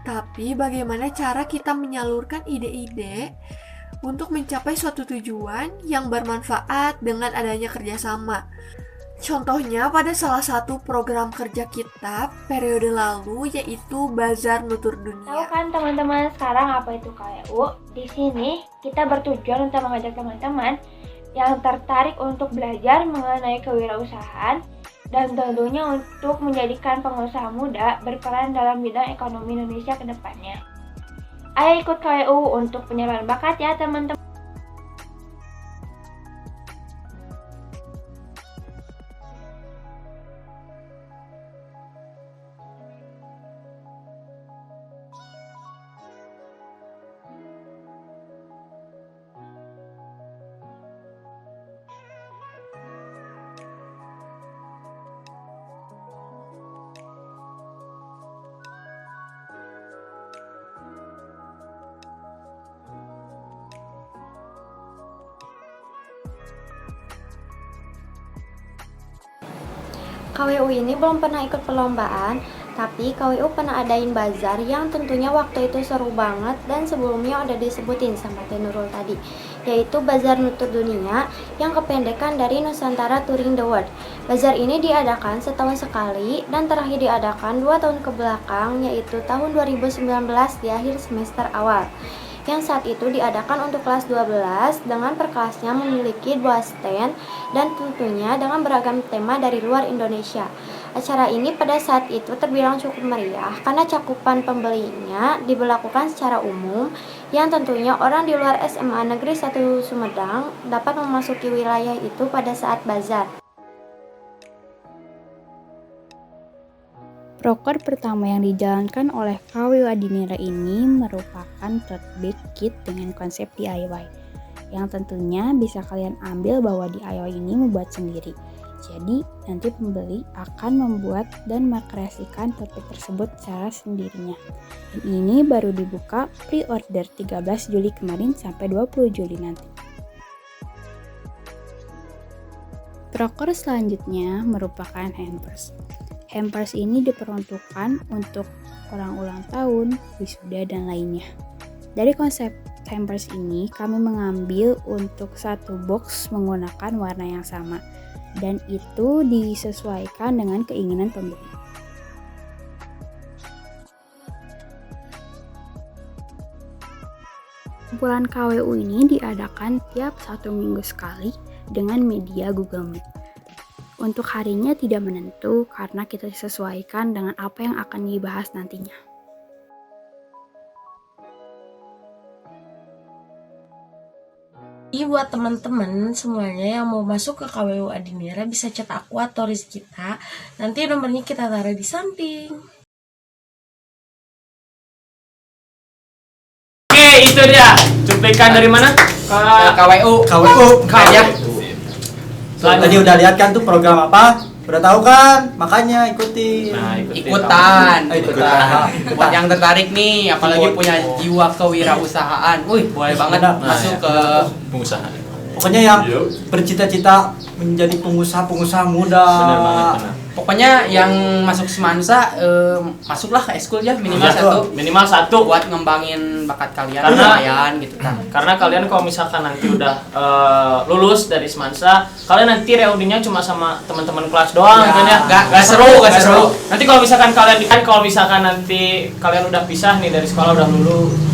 tapi bagaimana cara kita menyalurkan ide-ide untuk mencapai suatu tujuan yang bermanfaat dengan adanya kerjasama. Contohnya pada salah satu program kerja kita periode lalu, yaitu Bazar Nutur Tahu Dunia. kan teman-teman sekarang apa itu KWU? Di sini kita bertujuan untuk mengajak teman-teman yang tertarik untuk belajar mengenai kewirausahaan dan tentunya untuk menjadikan pengusaha muda berperan dalam bidang ekonomi Indonesia ke depannya. Ayo ikut KWU untuk penyaluran bakat ya teman-teman. KWU ini belum pernah ikut perlombaan, tapi KWU pernah adain bazar yang tentunya waktu itu seru banget dan sebelumnya udah disebutin sama Teh Nurul tadi, yaitu Bazar Nutur Dunia yang kependekan dari Nusantara Touring the World. Bazar ini diadakan setahun sekali dan terakhir diadakan 2 tahun ke belakang, yaitu tahun 2019 di akhir semester awal. Yang saat itu diadakan untuk kelas 12 dengan per kelasnya memiliki 2 stand dan tentunya dengan beragam tema dari luar Indonesia. Acara ini pada saat itu terbilang cukup meriah karena cakupan pembelinya diberlakukan secara umum yang tentunya orang di luar SMA Negeri 1 Sumedang dapat memasuki wilayah itu pada saat bazar. Proker pertama yang dijalankan oleh KWU Adinira ini merupakan tote bag kit dengan konsep DIY, yang tentunya bisa kalian ambil bawa DIY ini membuat sendiri. Jadi nanti pembeli akan membuat dan mengkreasikan tote bag tersebut secara sendirinya. Dan ini baru dibuka pre-order 13 Juli kemarin sampai 20 Juli nanti. Proker selanjutnya merupakan hampers. Hampers ini diperuntukkan untuk orang ulang tahun, wisuda, dan lainnya. Dari konsep hampers ini, kami mengambil untuk satu box menggunakan warna yang sama, dan itu disesuaikan dengan keinginan pembeli. Kumpulan KWU ini diadakan tiap 1 minggu sekali dengan media Google Meet. Untuk harinya tidak menentu karena kita disesuaikan dengan apa yang akan dibahas nantinya. Jadi buat teman-teman semuanya yang mau masuk ke KWU Adinira bisa chat aku atau Rizkita. Nanti nomornya kita taruh di samping. Oke, itu dia cuplikan dari mana? KWU. Tadi udah lihat kan tuh program apa? Udah tahu kan? Makanya ikuti. Nah, Ikutan. Buat yang tertarik nih, apalagi punya jiwa kewirausahaan, boleh banget masuk ke pengusaha. Pokoknya yang bercita-cita menjadi pengusaha muda. Benar banget, benar. Pokoknya yang masuk Semansa, masuklah ke eskul ya minimal satu buat ngembangin bakat kalian. Karena lumayan gitu kan. Karena kalian kalau misalkan nanti udah lulus dari Semansa, kalian nanti reuninya cuma sama teman-teman kelas doang kan ya. Gak seru. Nanti kalau misalkan nanti kalian udah pisah nih dari sekolah, udah lulus.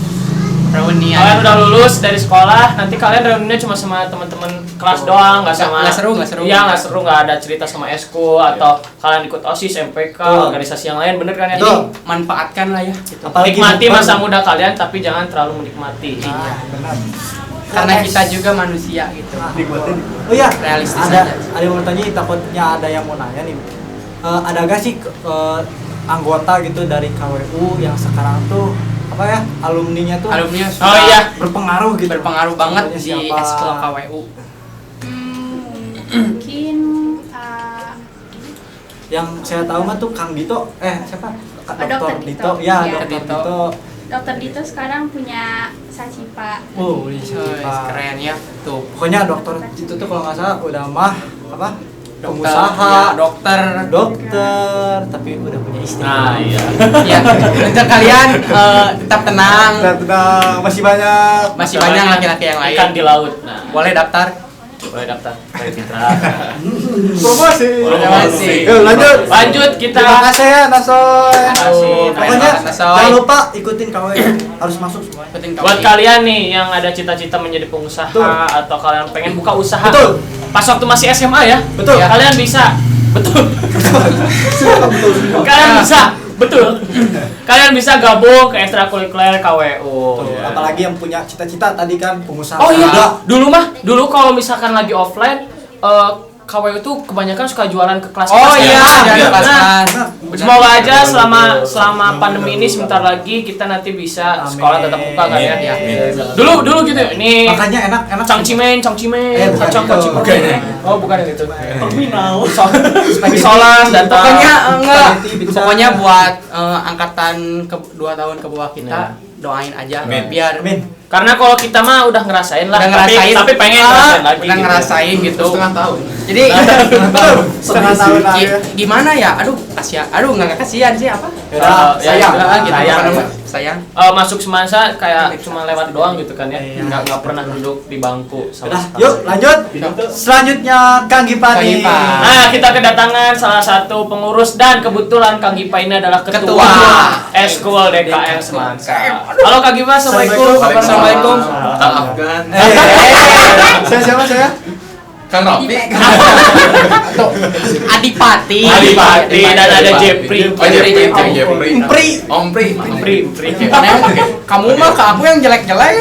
Reunian. Kalian udah lulus dari sekolah, nanti kalian reuninya cuma sama teman-teman kelas doang, nggak seru. Iya, nggak seru, nggak ada cerita sama eskul atau kalian ikut OSIS, MPK, organisasi yang lain, bener kan ya? Jadi manfaatkan lah ya. Gitu. Nikmati masa muda kalian, tapi jangan terlalu menikmati. Benar. Karena kita juga manusia gitu. Oh iya, realistis ada aja. ada yang mau tanya, takutnya ada yang mau nanya nih. Ada gak sih anggota gitu dari KWU yang sekarang tuh alumninya tuh berpengaruh banget di eskul KWU. Mungkin yang saya tahu mah tuh Kang Dito, siapa? Dr. Dito. Ya, Iya. Dr. Dito. Dr. Dito sekarang punya Sacipa. Sacipa. Keren ya tuh. Pokoknya Dr. Dito tuh kalau nggak salah udah pengusaha, dokter, tapi udah punya istri. Nah, iya. Ya, untuk kalian tetap tenang. Masih banyak laki-laki yang lain. Ikan di laut. Nah, boleh daftar. Baik Fitra. Promosi. Lanjut kita. Terima kasih ya Nasoy. Pokoknya Nasoy. jangan lupa ikutin KW, harus masuk semua. Buat kalian nih yang ada cita-cita menjadi pengusaha atau kalian pengen buka usaha. Betul. Pas waktu masih SMA ya. Betul. Ya, kalian bisa. Betul. Kalian bisa. Betul. Kalian bisa gabung ke ekstrakurikuler KWU. Ya. Apalagi yang punya cita-cita tadi kan pengusaha. Oh iya. Dulu kalau misalkan lagi offline KWU itu kebanyakan suka jualan ke kelas. Oh iya, nah, semoga aja selama pandemi ini sebentar lagi kita nanti bisa sekolah tetap buka kan ya. Dulu gitu. Ini makanya enak Cangcimen, kacang. Oh, bukan yang itu. Terminal. Solas dan pokoknya buat angkatan 2 tahun ke bawah kita doain aja biar karena kalau kita mah udah ngerasain lah, tapi pengen ngerasain lagi. Udah ngerasain gitu. Setengah tahun. Jadi setengah tahun gimana ya? Aduh nggak kasihan sih apa? Sayang. Masuk Semansa kayak cuma lewat doang gitu kan ya. Nggak pernah duduk di bangku sama sekali. Yuk lanjut. Selanjutnya Kang Gipa nih. Nah, kita kedatangan salah satu pengurus dan kebetulan Kang Gipa ini adalah ketua Eskul DKM Semansa. Halo Kang Gipa, assalamualaikum. Assalamualaikum. Maafkan. Saya siapa saya? Kang Rofi. Adipati dan ada Jepri. Ompri. Kamu mah ke aku yang jelek-jelek.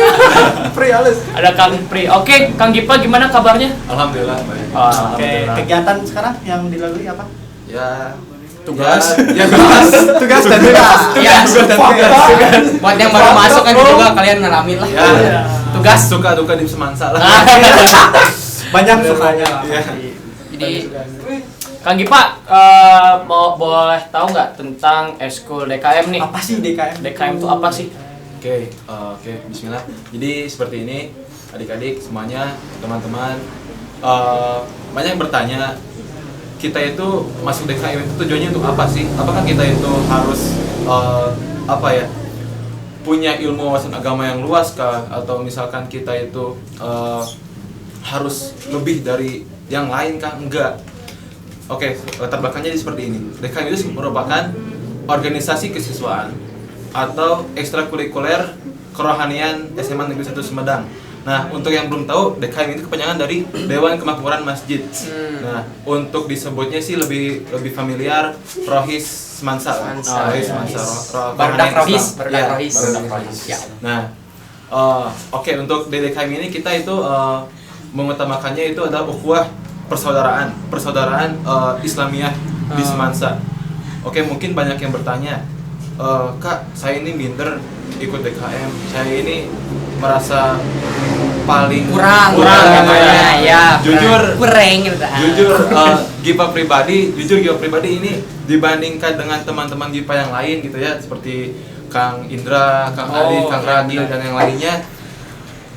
Pri halus. Ada Kang Pri. Oke, Kang Gipa gimana kabarnya? Alhamdulillah baik. Oke, kegiatan sekarang yang dilalui apa? Ya tugas dan tugas. Buat yang baru masuk kan juga kalian ngalamin lah. Tugas suka duka di Semansa lah. Banyak sukanya. Jadi Kang Gipa boleh tahu nggak tentang Eskul DKM nih? Apa sih DKM? DKM itu apa sih? Oke, bismillah. Jadi seperti ini, adik-adik semuanya, teman-teman, banyak yang bertanya, kita itu masuk DKM itu tujuannya untuk apa sih? Apakah kita itu harus punya ilmu wawasan agama yang luas kah? Atau misalkan kita itu harus lebih dari yang lain kah? Enggak. Oke, latar belakangnya seperti ini. DKM itu merupakan organisasi kesiswaan atau ekstrakurikuler kerohanian SMA Negeri 1 Sumedang. Nah, untuk yang belum tahu, DKM itu kepanjangan dari Dewan Kemakmuran Masjid. Nah, untuk disebutnya sih lebih familiar Rohis Semansa. Rohis Semansa. Barudak Rohis. Ya. Nah, oke, untuk di DKM ini kita itu mengutamakannya itu adalah ukhuwah persaudaraan Islamiyah di Semansa. Oke, mungkin banyak yang bertanya, Kak, saya ini minder ikut DKM, saya ini merasa paling kurang ya. Jujur gitu. Gipa pribadi ini dibandingkan dengan teman-teman Gipa yang lain gitu ya, seperti Kang Indra, Kang Adit, Kang Radil dan yang lainnya,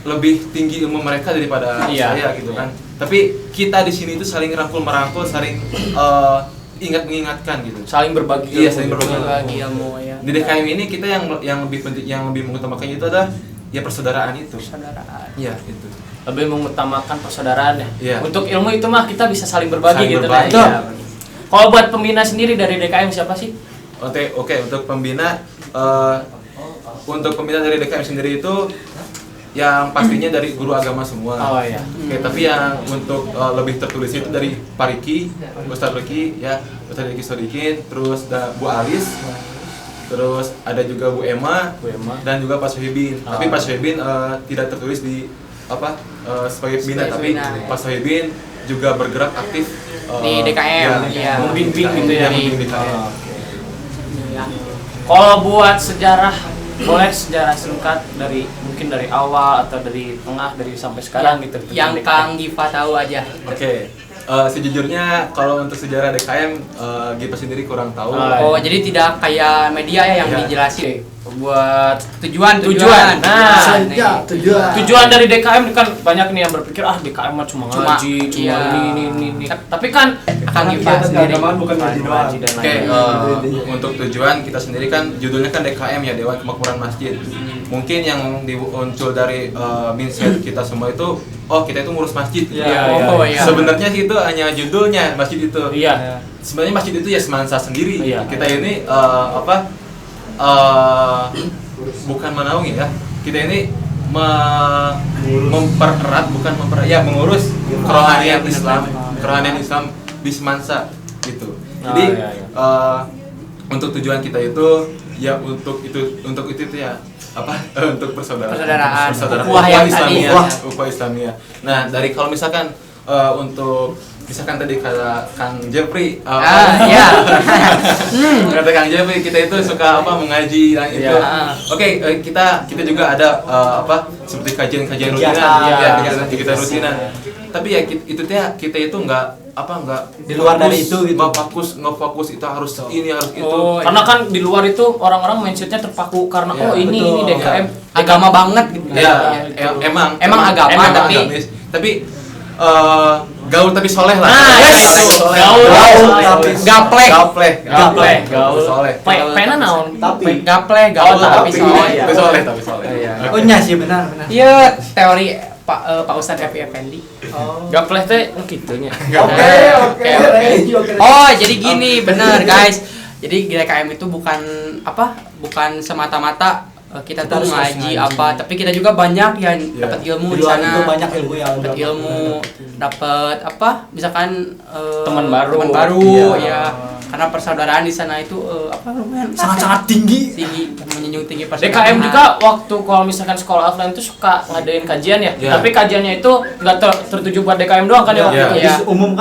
lebih tinggi ilmu mereka daripada saya gitu kan. Tapi kita di sini itu saling merangkul, saling mengingatkan gitu. Saling berbagi. Iya, saling berbagi ilmu ya. Di DKM ini kita yang lebih penting, yang lebih mengutamakan itu adalah ya persaudaraan itu. Iya, itu. Lebih mengutamakan persaudaraan ya. Iya. Untuk ilmu itu mah kita bisa saling berbagi gitu kan. Iya. Kalau buat pembina sendiri dari DKM siapa sih? Oke, untuk pembina dari DKM sendiri itu yang pastinya dari guru agama semua. Oh iya. Oke, tapi yang untuk lebih tertulis itu dari Pariki, Ustadz Riki, ya, Ustadz Riki Sodikin, terus Bu Alis, terus ada juga Bu Emma, dan juga Pak Sohibin. Tapi Pak Sohibin tidak tertulis di sebagai pembina, tapi Pak Sohibin juga bergerak aktif di DKM, membimbing gitu ya. Di DKM. Kalau buat sejarah, boleh sejarah singkat mungkin dari awal atau dari tengah, dari sampai sekarang gitu. Yang Kang Gipa tahu aja. Oke. Sejujurnya kalau untuk sejarah DKM Gipa sendiri kurang tahu. Jadi tidak kayak media ya yang dijelasin. buat tujuan. Nah, Senja, tujuan dari DKM kan banyak nih yang berpikir DKM mah cuma ngaji, ini. Tapi kan akan dibahas sendiri. bukan ngaji doang. Oke, untuk tujuan kita sendiri kan judulnya kan DKM ya, Dewan Kemakmuran Masjid. Mungkin yang muncul dari mindset kita semua itu, kita itu ngurus masjid. Iya. Sebenarnya sih itu hanya judulnya masjid itu. Iya. Sebenarnya masjid itu ya semansa sendiri. Iya. Kita ini bukan menaungi ya. Kita ini mempererat, bukan mengurus kerohanian Islam di semansa gitu. Jadi untuk tujuan kita itu ya untuk itu ya untuk persaudaraan ukhuwah Islamiyah. Nah, dari kalau misalkan untuk misalkan tadi kata Kang Jeffrey kata Kang Jeffrey kita itu suka mengaji dan itu. Oke, kita juga ada seperti kajian rutinan kita rutinan. Tapi ya itu kita itu nggak di luar dari itu gitu. Nggak fokus itu harus ini harus itu. Karena kan di luar itu orang-orang mindsetnya terpaku karena ini DKM agama banget gitu. Emang agama tapi gaul tapi soleh lah. Gaul gaplek. Gaul soleh. Pena naon? Tapi gaul tapi soleh. Tapi soleh. Oh iya sih benar. Iya, teori Pak Ustadz Evi Effendi. Gapleh teh gitunya. Oke. Oh, jadi gini, benar guys. Jadi DKM itu bukan semata-mata kita tuh ngaji tapi kita juga banyak yang dapat ilmu di sana. Itu banyak ilmu yang dapat dapat misalkan teman baru ya. Karena persaudaraan di sana itu lumayan sangat tinggi, menjunjung tinggi persaudaraan. DKM juga waktu kalau misalkan sekolah offline itu suka ngadain kajian ya. Tapi kajiannya itu nggak tertuju buat DKM doang kan ya waktu itu. Umum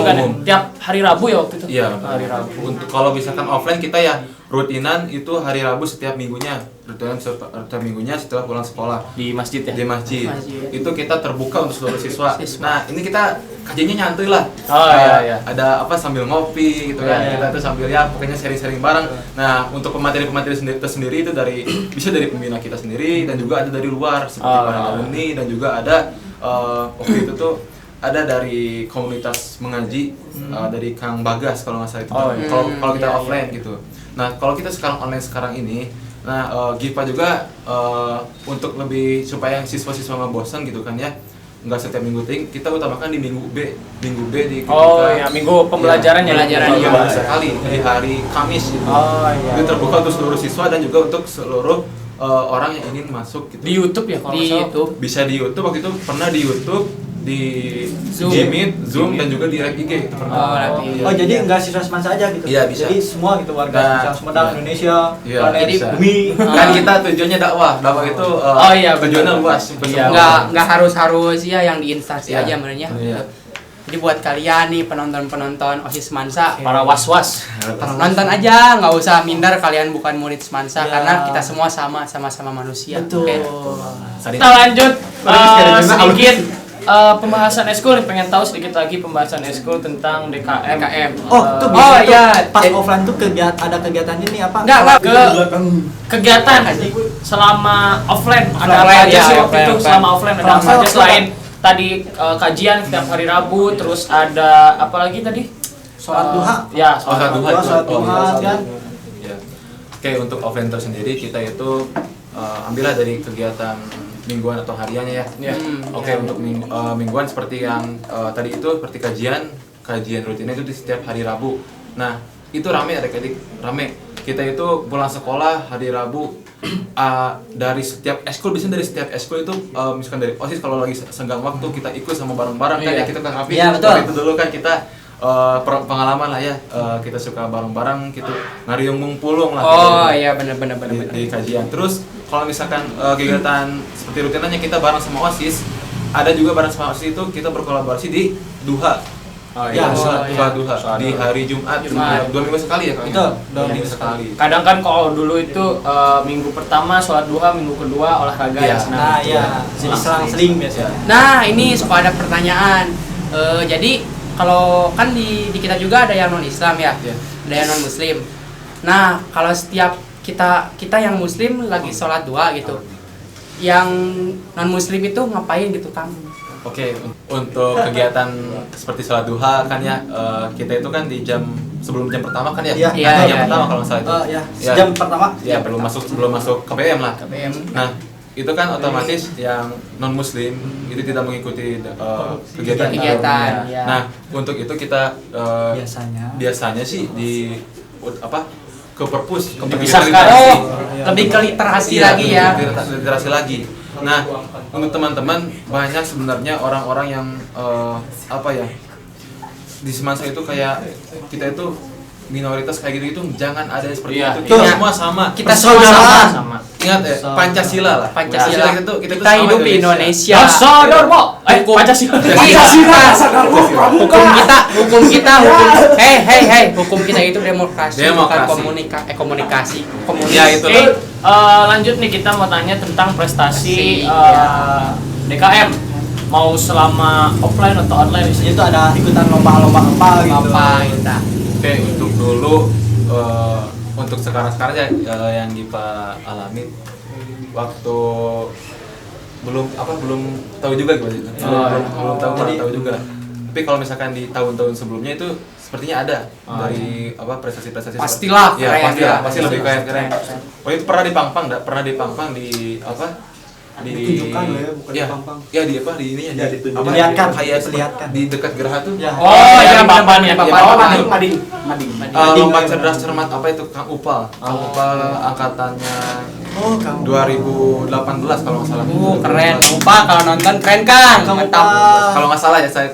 kan tiap hari Rabu ya waktu itu. Hari Rabu. Untuk kalau misalkan offline kita ya rutinan itu hari Rabu setiap minggunya. Setiap minggunya setelah pulang sekolah di masjid ya. Di masjid. Itu kita terbuka untuk seluruh siswa. Nah, ini kita kajiannya nyantuy lah. Ada sambil ngopi gitu kan. Kita tuh sambil pokoknya sharing-sharing bareng. Nah, untuk pemateri-pemateri sendiri itu bisa dari pembina kita sendiri dan juga ada dari luar seperti para alumni dan juga ada waktu itu tuh ada dari komunitas mengaji dari Kang Bagas kalau nggak salah itu. Kalau kita offline gitu. Nah, kalau kita sekarang online sekarang ini, GIPA juga untuk lebih supaya siswa-siswa nggak bosan gitu kan ya, nggak setiap minggu kita utamakan di minggu B di minggu pembelajaran sekali di hari Kamis itu. Itu terbuka untuk seluruh siswa dan juga untuk seluruh orang yang ingin masuk gitu. Di YouTube ya kalau YouTube. Bisa di YouTube, waktu itu pernah di YouTube, di Jimit, Zoom dan juga di Rap IG. Jadi enggak siswa semansa aja gitu. Iya, bisa. Jadi semua gitu warga Sumedang, Indonesia, planet bumi. Kan kita tujuannya dakwah itu tujuannya luas. Nggak harus yang di instansi aja sebenarnya. Jadi buat kalian nih penonton OSIS Semansa, para was-was, nonton aja, nggak usah minder kalian bukan murid Semansa karena kita semua sama-sama manusia. Betul. Kita lanjut sedikit pembahasan eskul. Pengen tahu sedikit lagi pembahasan eskul tentang DKM. Pas offline tuh ada kegiatan ini apa? Enggak kegiatan selama offline ada apa aja sih waktu itu? Selama offline ada apa aja selain tadi kajian setiap hari Rabu, terus ada apa lagi tadi? Sholat duha. Ya, sholat duha kan. Oke, untuk offline tersendiri kita itu ambillah dari kegiatan mingguan atau hariannya ya. Oke, untuk mingguan seperti yang tadi itu seperti kajian rutinnya itu di setiap hari Rabu. Nah, itu rame adik-adik, rame. Kita itu pulang sekolah hari Rabu dari setiap eskul, biasanya dari setiap eskul itu misalkan dari OSIS kalau lagi senggang waktu kita ikut sama bareng-bareng kan ya kita kan Rafi. Itu dulu kan kita pengalaman lah ya, kita suka bareng-bareng gitu, ngariung ngumpulung lah. Benar. Di kajian. Terus kalau misalkan kegiatan seperti rutinannya kita bareng sama OSIS, ada juga bareng sama OSIS itu kita berkolaborasi di duha. Sholat duha di hari Jumat. 2 minggu sekali ya Kang? Itu 2 minggu sekali. Kadang kan kalau dulu itu minggu pertama sholat duha, minggu kedua olahraga ya. Jadi selang-seling biasanya. Nah, ini suka ada pertanyaan. Jadi kalau kan di kita juga ada yang non Islam ya, ada yang non Muslim. Nah, kalau setiap kita yang muslim lagi sholat duha gitu, yang non muslim itu ngapain gitu Kang? Oke, untuk kegiatan seperti sholat duha kan ya, kita itu kan di sebelum jam pertama kan ya? Iya. Jam pertama kalau nggak salah itu. Jam pertama. Ya, belum masuk KPM lah. Nah, itu kan otomatis yang non muslim itu tidak mengikuti kegiatan. Ya. Nah, untuk itu kita biasanya sih ke perpus dipisahkan. Lebih ke literasi lagi ya. Literasi lagi. Nah, untuk teman-teman banyak sebenarnya orang-orang yang di Semansa itu kayak kita itu minoritas kayak gitu jangan ada seperti itu. Kita semua sama. Kita semua sama. Ingat Pancasila lah. Pancasila itu kita hidup di Indonesia. Sadar, Pancasila. Hukum kita itu demokrasi. Bukan komunikasi. Ya itu. Lanjut nih, kita mau tanya tentang prestasi DKM. Mau selama offline atau online, biasanya itu ada ikutan lomba-lomba apa gitu. Oke, untuk dulu untuk sekarang ya yang Gipa alamin waktu belum tahu juga gimana. Belum tahu juga. Tapi kalau misalkan di tahun-tahun sebelumnya itu sepertinya ada dari prestasi-prestasi. Pastilah keren. Pasti lebih keren. Oh, itu pernah dipangpang di ditunjukkan ya, bukan dipampang. Ya di ininya diperlihatkan di dekat Geraha tuh. Oh ya, papan ya. Mading. Lomba cerdas cermat apa itu Kang Upal angkatannya 2018 kalau nggak salah. Keren Upal, kalau nonton keren kan. Mantap. Kalau nggak salah ya saya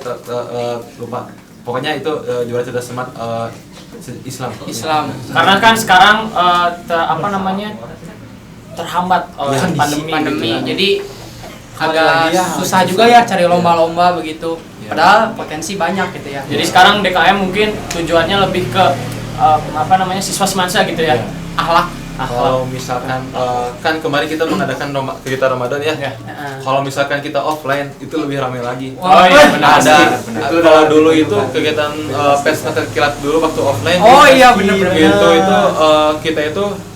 lupa. Pokoknya itu juara cerdas cermat Islam. Karena kan sekarang terhambat oleh pandemi. Jadi agak susah juga ya cari lomba-lomba begitu. Padahal potensi banyak gitu ya. Jadi sekarang DKM mungkin tujuannya lebih ke siswa semansa gitu ya. Akhlak. Kalau misalkan kan kemarin kita mengadakan kegiatan Ramadan ya. Kalau misalkan kita offline itu lebih ramai lagi. Oh iya, benar. Kalau dulu itu kegiatan pesta kilat dulu waktu offline. Oh iya, benar. Gitu itu kita itu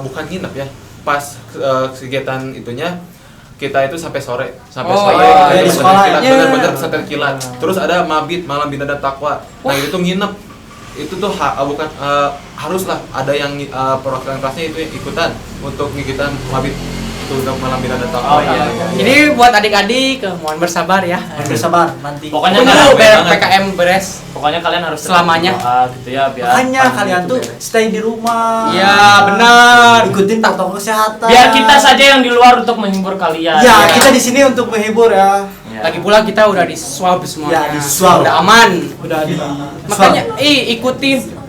bukan nginep ya, pas kegiatan itunya kita itu sampai sore di sekolah kilat, bener-bener pesantren kilat. Terus ada mabit malam bina dan takwa. Nah itu tuh nginep, itu tuh haruslah ada yang perwakilan kelasnya itu ikutan untuk ngikutan mabit itu untuk malam bina dan takwa. Jadi buat adik-adik mohon bersabar ya. Bersabar nanti. Pokoknya PKM beres. Pokoknya kalian harus selamanya gitu ya, biar makanya kalian tuh stay di rumah. Ya benar. Ikutin protokol kesehatan. Biar kita saja yang di luar untuk menghibur kalian. Ya, kita di sini untuk menghibur ya. Lagi pula kita udah di swab semuanya. Ya, di swab. Udah aman. Udah di Makanya ikutin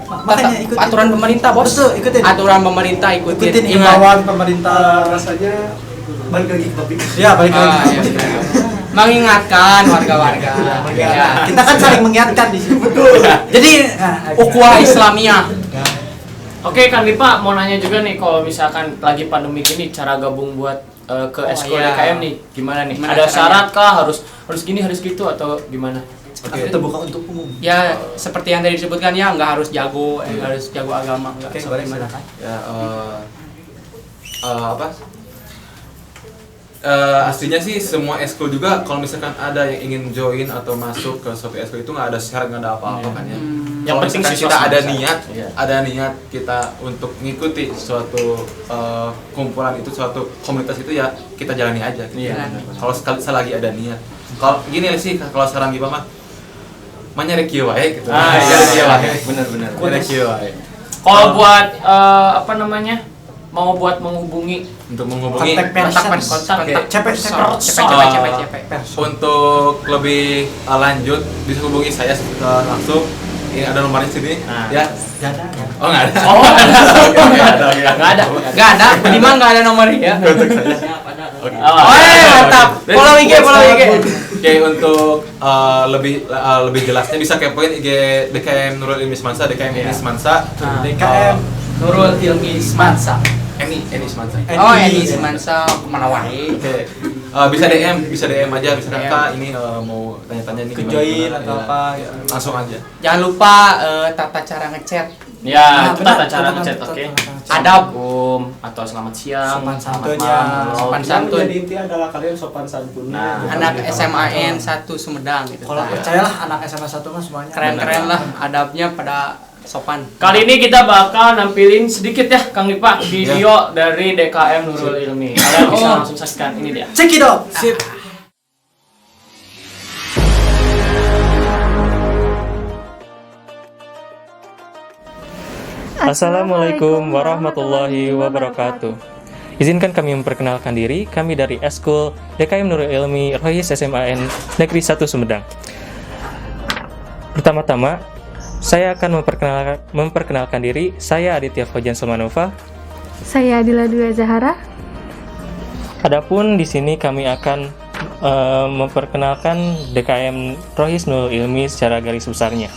aturan pemerintah, Bos. Betul, ikutin. Aturan pemerintah ikutin imbauan pemerintah. Rasanya balik lagi ke topik. Ya, balik lagi. Mengingatkan warga-warga. Ya. Kita kan saling mengingatkan di sini. Betul. Jadi ukhuwah Islamiyah. Oke, Kang Dipa mau nanya juga nih, kalau misalkan lagi pandemi gini cara gabung buat ke eskul DKM nih gimana nih? Ada syarat kah, harus gini harus gitu atau gimana? Terbuka untuk umum. Ya seperti yang tadi disebutkan ya, nggak harus jago, harus jago agama. Oke, boleh silakan. Ya aslinya sih semua eskul juga kalau misalkan ada yang ingin join atau masuk ke suatu eskul itu nggak ada syarat, nggak ada apa-apa kan ya. Yang penting kita ada niat kita untuk mengikuti suatu kumpulan itu, suatu komunitas itu ya kita jalani aja. Kalau selagi ada niat. Kalau gini sih kalau saran Gipa mah nyari kieu wae gitu. Benar-benar. Kalau buat mau buat menghubungi kontak CP. Untuk lebih lanjut bisa hubungi saya langsung. Ini ada nomornya sini. Ya. Oh, enggak ada. Enggak ada. Di mana enggak ada nomornya ya? Mantap. Follow IG. Oke, untuk lebih jelasnya bisa kepoin IG DKM Nurul Ilmi Semansa, DKM Ilmi Semansa. DKM Nurul Ilmi Semansa. Eni Semansa. Eni Semansa kemana wae. Oke. Bisa DM aja, misalkan Kak ini mau tanya-tanya nih join atau apa ya, langsung aja. Jangan lupa tata cara ngechat. Ya, itu tata cara ngechat, oke. Adab atau selamat siang, sopan selamat santunnya. malam. Sopan santun. Jadi intinya adalah kalian sopan santun. Anak SMAN 1 Sumedang gitu. Kalau percayalah anak SMA 1 mah semuanya Keren-keren lah adabnya pada sopan. Kali ini kita bakal nampilin sedikit ya Kang Dipa video dari DKM Nurul Ilmi. Kalian bisa langsung saksikan, ini dia. Check it out. Sip. Assalamualaikum warahmatullahi wabarakatuh. Izinkan kami memperkenalkan diri, kami dari Eskul DKM Nurul Ilmi Rohis SMAN Negeri 1 Sumedang. Pertama-tama, saya akan memperkenalkan diri. Saya Aditya Fajan Somanova. Saya Adila Dwi Zahara. Adapun di sini kami akan memperkenalkan DKM Rohis Nurul Ilmi secara garis besarnya.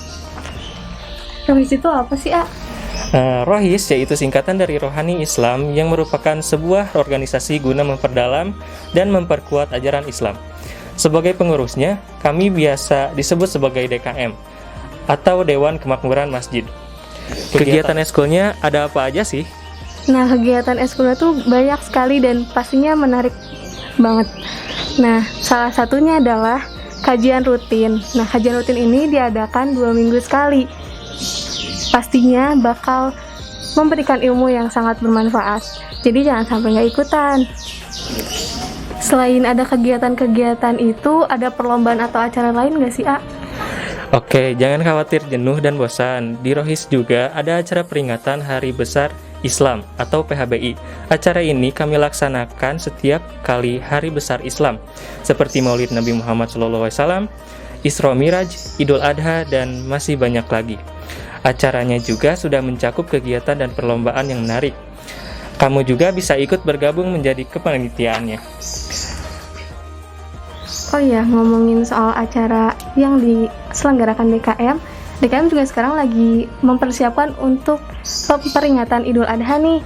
Rohis itu apa sih, A? Rohis yaitu singkatan dari Rohani Islam yang merupakan sebuah organisasi guna memperdalam dan memperkuat ajaran Islam. Sebagai pengurusnya, kami biasa disebut sebagai DKM atau Dewan Kemakmuran Masjid. Kegiatan eskulnya ada apa aja sih? Nah, kegiatan eskulnya tuh banyak sekali dan pastinya menarik banget. Nah, salah satunya adalah kajian rutin. Nah, kajian rutin ini diadakan 2 minggu sekali. Pastinya bakal memberikan ilmu yang sangat bermanfaat. Jadi jangan sampai nggak ikutan. Selain ada kegiatan-kegiatan itu, ada perlombaan atau acara lain nggak sih, A? Oke, jangan khawatir jenuh dan bosan. Di Rohis juga ada acara peringatan Hari Besar Islam atau PHBI. Acara ini kami laksanakan setiap kali Hari Besar Islam, seperti Maulid Nabi Muhammad SAW, Isra Miraj, Idul Adha, dan masih banyak lagi. Acaranya juga sudah mencakup kegiatan dan perlombaan yang menarik. Kamu juga bisa ikut bergabung menjadi kepanitiaannya. Oh iya, ngomongin soal acara yang diselenggarakan DKM juga sekarang lagi mempersiapkan untuk peringatan Idul Adha nih.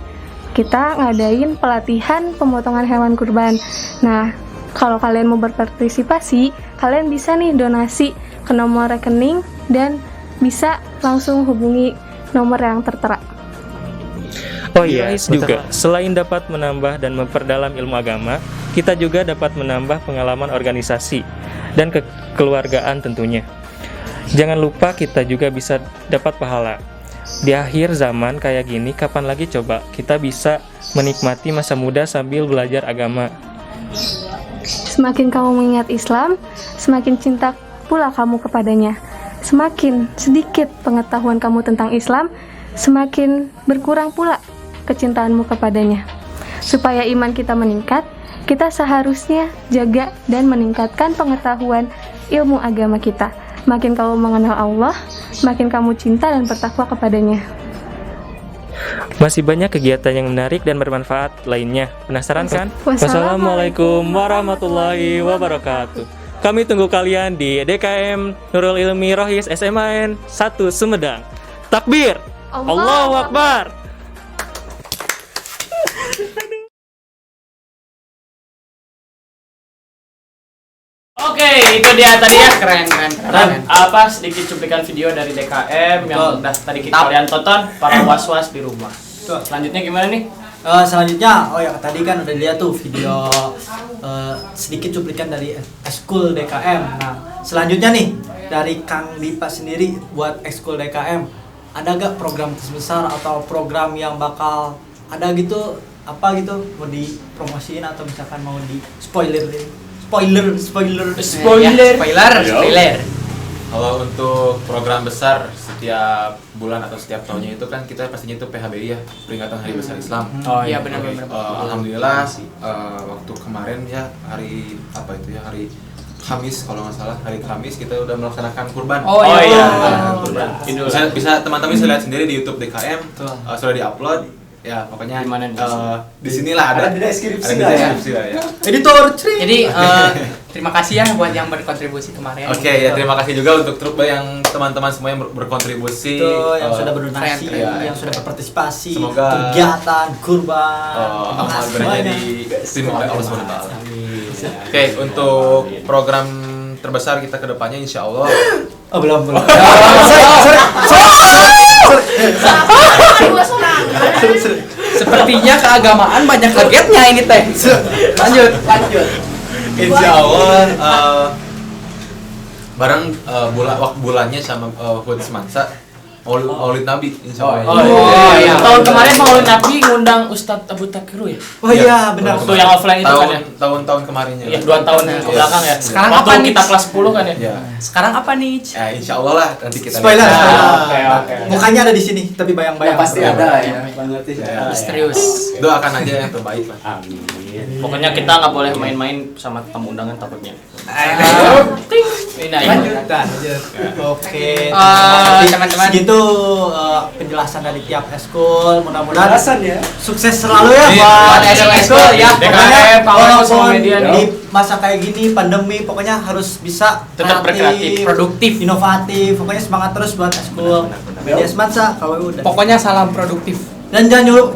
Kita ngadain pelatihan pemotongan hewan kurban. Nah, kalau kalian mau berpartisipasi, kalian bisa nih donasi ke nomor rekening dan bisa langsung hubungi nomor yang tertera. Oh iya, juga selain dapat menambah dan memperdalam ilmu agama, kita juga dapat menambah pengalaman organisasi dan kekeluargaan tentunya. Jangan lupa kita juga bisa dapat pahala. Di akhir zaman kayak gini, kapan lagi coba kita bisa menikmati masa muda sambil belajar agama. Semakin kamu mengingat Islam, semakin cinta pula kamu kepadanya. Semakin sedikit pengetahuan kamu tentang Islam, semakin berkurang pula kecintaanmu kepadanya. Supaya iman kita meningkat, kita seharusnya jaga dan meningkatkan pengetahuan ilmu agama kita. Makin kamu mengenal Allah, makin kamu cinta dan bertakwa kepadanya. Masih banyak kegiatan yang menarik dan bermanfaat lainnya. Penasaran kan? Wassalamualaikum warahmatullahi wabarakatuh. Kami tunggu kalian di DKM Nurul Ilmi Rohis SMAN 1 Sumedang. Takbir! Allahu Akbar! Oke, itu dia tadi ya. Keren. Apa sedikit cuplikan video dari DKM yang udah tadi kalian tonton para was-was di rumah. Selanjutnya gimana nih? Selanjutnya, oh ya tadi kan udah dilihat tuh video sedikit cuplikan dari Eskul DKM. Nah, selanjutnya nih dari Kang Dipa sendiri buat Eskul DKM, ada gak program terbesar atau program yang bakal ada gitu, apa gitu mau dipromosiin atau misalkan mau di spoiler. Kalau untuk program besar setiap bulan atau setiap tahunnya itu kan kita pastinya itu PHBI ya, peringatan Hari Besar Islam. Oh iya benar. Alhamdulillah waktu kemarin ya hari Kamis kalau nggak salah, hari Kamis kita udah melaksanakan kurban. Oh iya. Kurban. Bisa teman-teman bisa lihat sendiri di YouTube DKM, sudah diupload. Ya pokoknya di sinilah ada di deskripsi lah ya. Editor. Jadi terima kasih ya buat yang berkontribusi kemarin. Oke, ya terima kasih juga untuk Truk yang teman-teman semua yang berkontribusi, yang sudah berdonasi, yang sudah berpartisipasi, semoga kegiatan kurban, semuanya diterima oleh Allah SWT. Oke, untuk program terbesar kita ke depannya insya Allah. Belum. Sepertinya keagamaan banyak kagetnya ini teh. Lanjut. Insya Allah bareng bulannya sama Hud Semansa Maulid Nabi insya Allah. Iya. Tahun kemarin Maulid Nabi ngundang Ustadz Abu Takiru ya? Oh iya benar. Waktu yang offline itu kan ya? Tahun kemarinnya. Iya, 2 tahun ke belakang ya. Sekarang waktu apa nih? kita kelas 10 kan ya? Iya. Sekarang apa nih? Ya insya Allah lah nanti kita Spoiler. Oke. Mukanya ada di sini tapi bayang-bayang. Pasti ada ya. Misterius. Doakan aja yang terbaik lah. Amin. Pokoknya kita nggak boleh main-main sama tamu undangan takutnya. Oke. Teman-teman. Segitu penjelasan dari tiap eskul. Mudah-mudahan Ya. sukses selalu ya buat eskul ya. DKM, Pokoknya sama media di nih. masa kayak gini pandemi pokoknya harus bisa Tetap berkreatif, produktif, inovatif. Pokoknya semangat terus buat eskul. Media Semansa KWU dan Pokoknya salam produktif. dan jangan lupa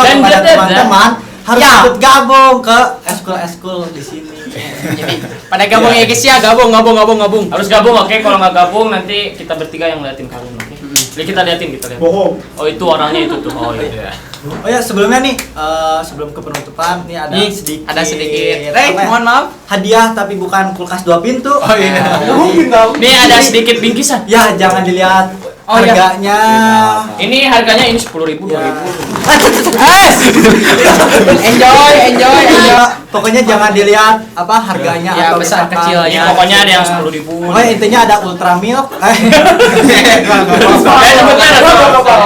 kepada teman-teman harus ikut gabung ke eskul-eskul di sini. Jadi pada gabung ya guys ya, gabung. Harus gabung, oke? Kalau nggak gabung nanti kita bertiga yang ngeliatin kalian, oke? Jadi kita liatin. Bohong. Oh itu orangnya itu tuh. Oh iya. Oh ya sebelumnya nih sebelum ke penutupan nih ada sedikit Rey, apa ya? mohon maaf. Hadiah tapi bukan kulkas 2 pintu. Oh iya. Nih ada sedikit bingkisan. Ya jangan dilihat Oh, iya. harganya. Ini harganya ini 10.000, 2.000. Enjoy. Pokoknya jangan dilihat apa harganya Ya, atau besar misalkan- kecilnya. Ini pokoknya ada yang 10.000. Pokoknya intinya ada ultra milk.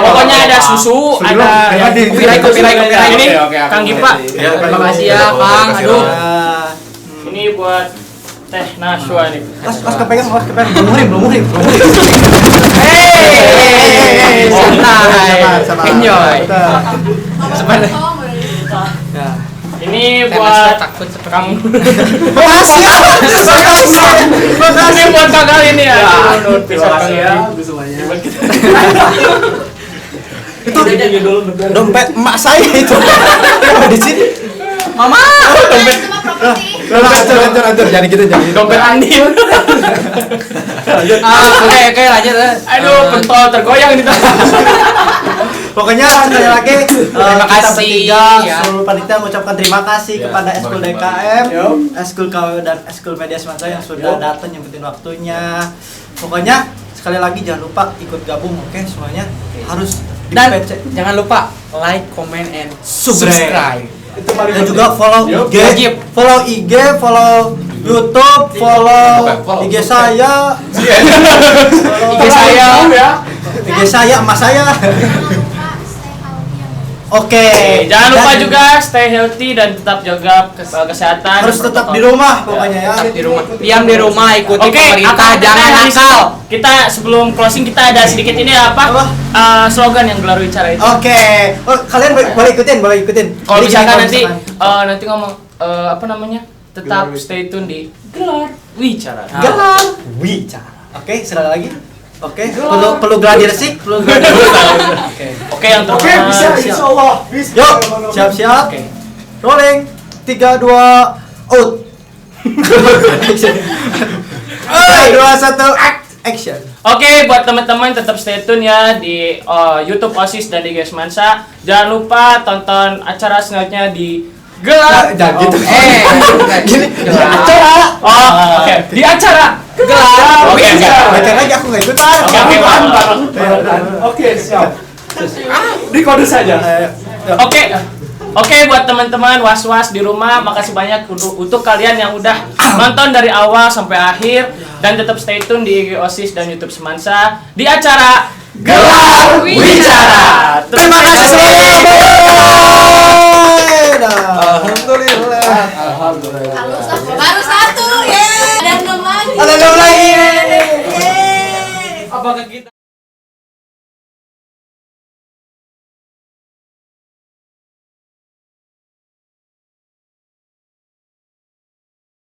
Pokoknya ada susu, ada Copyright. ini Oke. Kang Gipa. Ya, Terima kasih ya, Kang. Aduh. Ini buat Teh Nashwa nih. Mas kepengen. Belum murim. Santai. Enjoy. Sebenarnya. Ini buat takut Kang. Makasih Ini buat Kang ini ya. Terima kasih ya semuanya. Itu dompet emak saya itu. Di sini. Mama. Lanjut jangan gitu jangan. Dompet Andin. Oke, lanjut. Aduh, pentol tergoyang di tangan. Pokoknya sekali lagi Terima kita kasih, bertiga ya. seluruh panitia mengucapkan terima kasih Ya, kepada Eskul baik-baik. DKM, Eskul KW dan Eskul Media Semansa yang sudah datang nyempetin waktunya. Pokoknya sekali lagi jangan lupa ikut gabung, oke semuanya harus di Dan PC. jangan lupa like, comment, and Subscribe. subscribe. Dan juga follow IG, Wajib. follow YouTube, follow IG saya, IG saya, emas saya. Oke, Jangan lupa dan juga stay healthy dan tetap jaga kesehatan. harus tetap di rumah pokoknya ya. Tetap di rumah. Diam di rumah, ikuti Oke, pemerintah, apa jangan kita nakal. Kita sebelum closing kita ada sedikit ini apa? Slogan yang gelar bicara itu. Oke. Oh, kalian boleh ikutin. Kalau Jadi misalkan gini, nanti ngomong apa namanya? Tetap stay tune di gelar wicara. gelar wicara. Oke, sekali lagi. Oke, perlu gladiresik, Oke, Oke, yang terhormat. insyaallah. Yuk, siap-siap. Oke. Rolling. 3 2 out. 3 2 1 action. Oke, buat teman-teman tetap stay tune ya di YouTube OSIS dan di GS Mansa. Jangan lupa tonton acara selanjutnya di Gelar. Jangan gitu. Gini. Acara. Oh, oke. Di acara Gelar. Oke. Baca lagi aku enggak ikutan. Oke, siap. Di kode saja. Oke, buat teman-teman was-was di rumah, makasih banyak untuk kalian yang udah nonton dari awal sampai akhir dan tetap stay tune di IG OSIS dan YouTube Semansa di acara Gelar Wicara. Terima kasih semuanya. Alhamdulillah.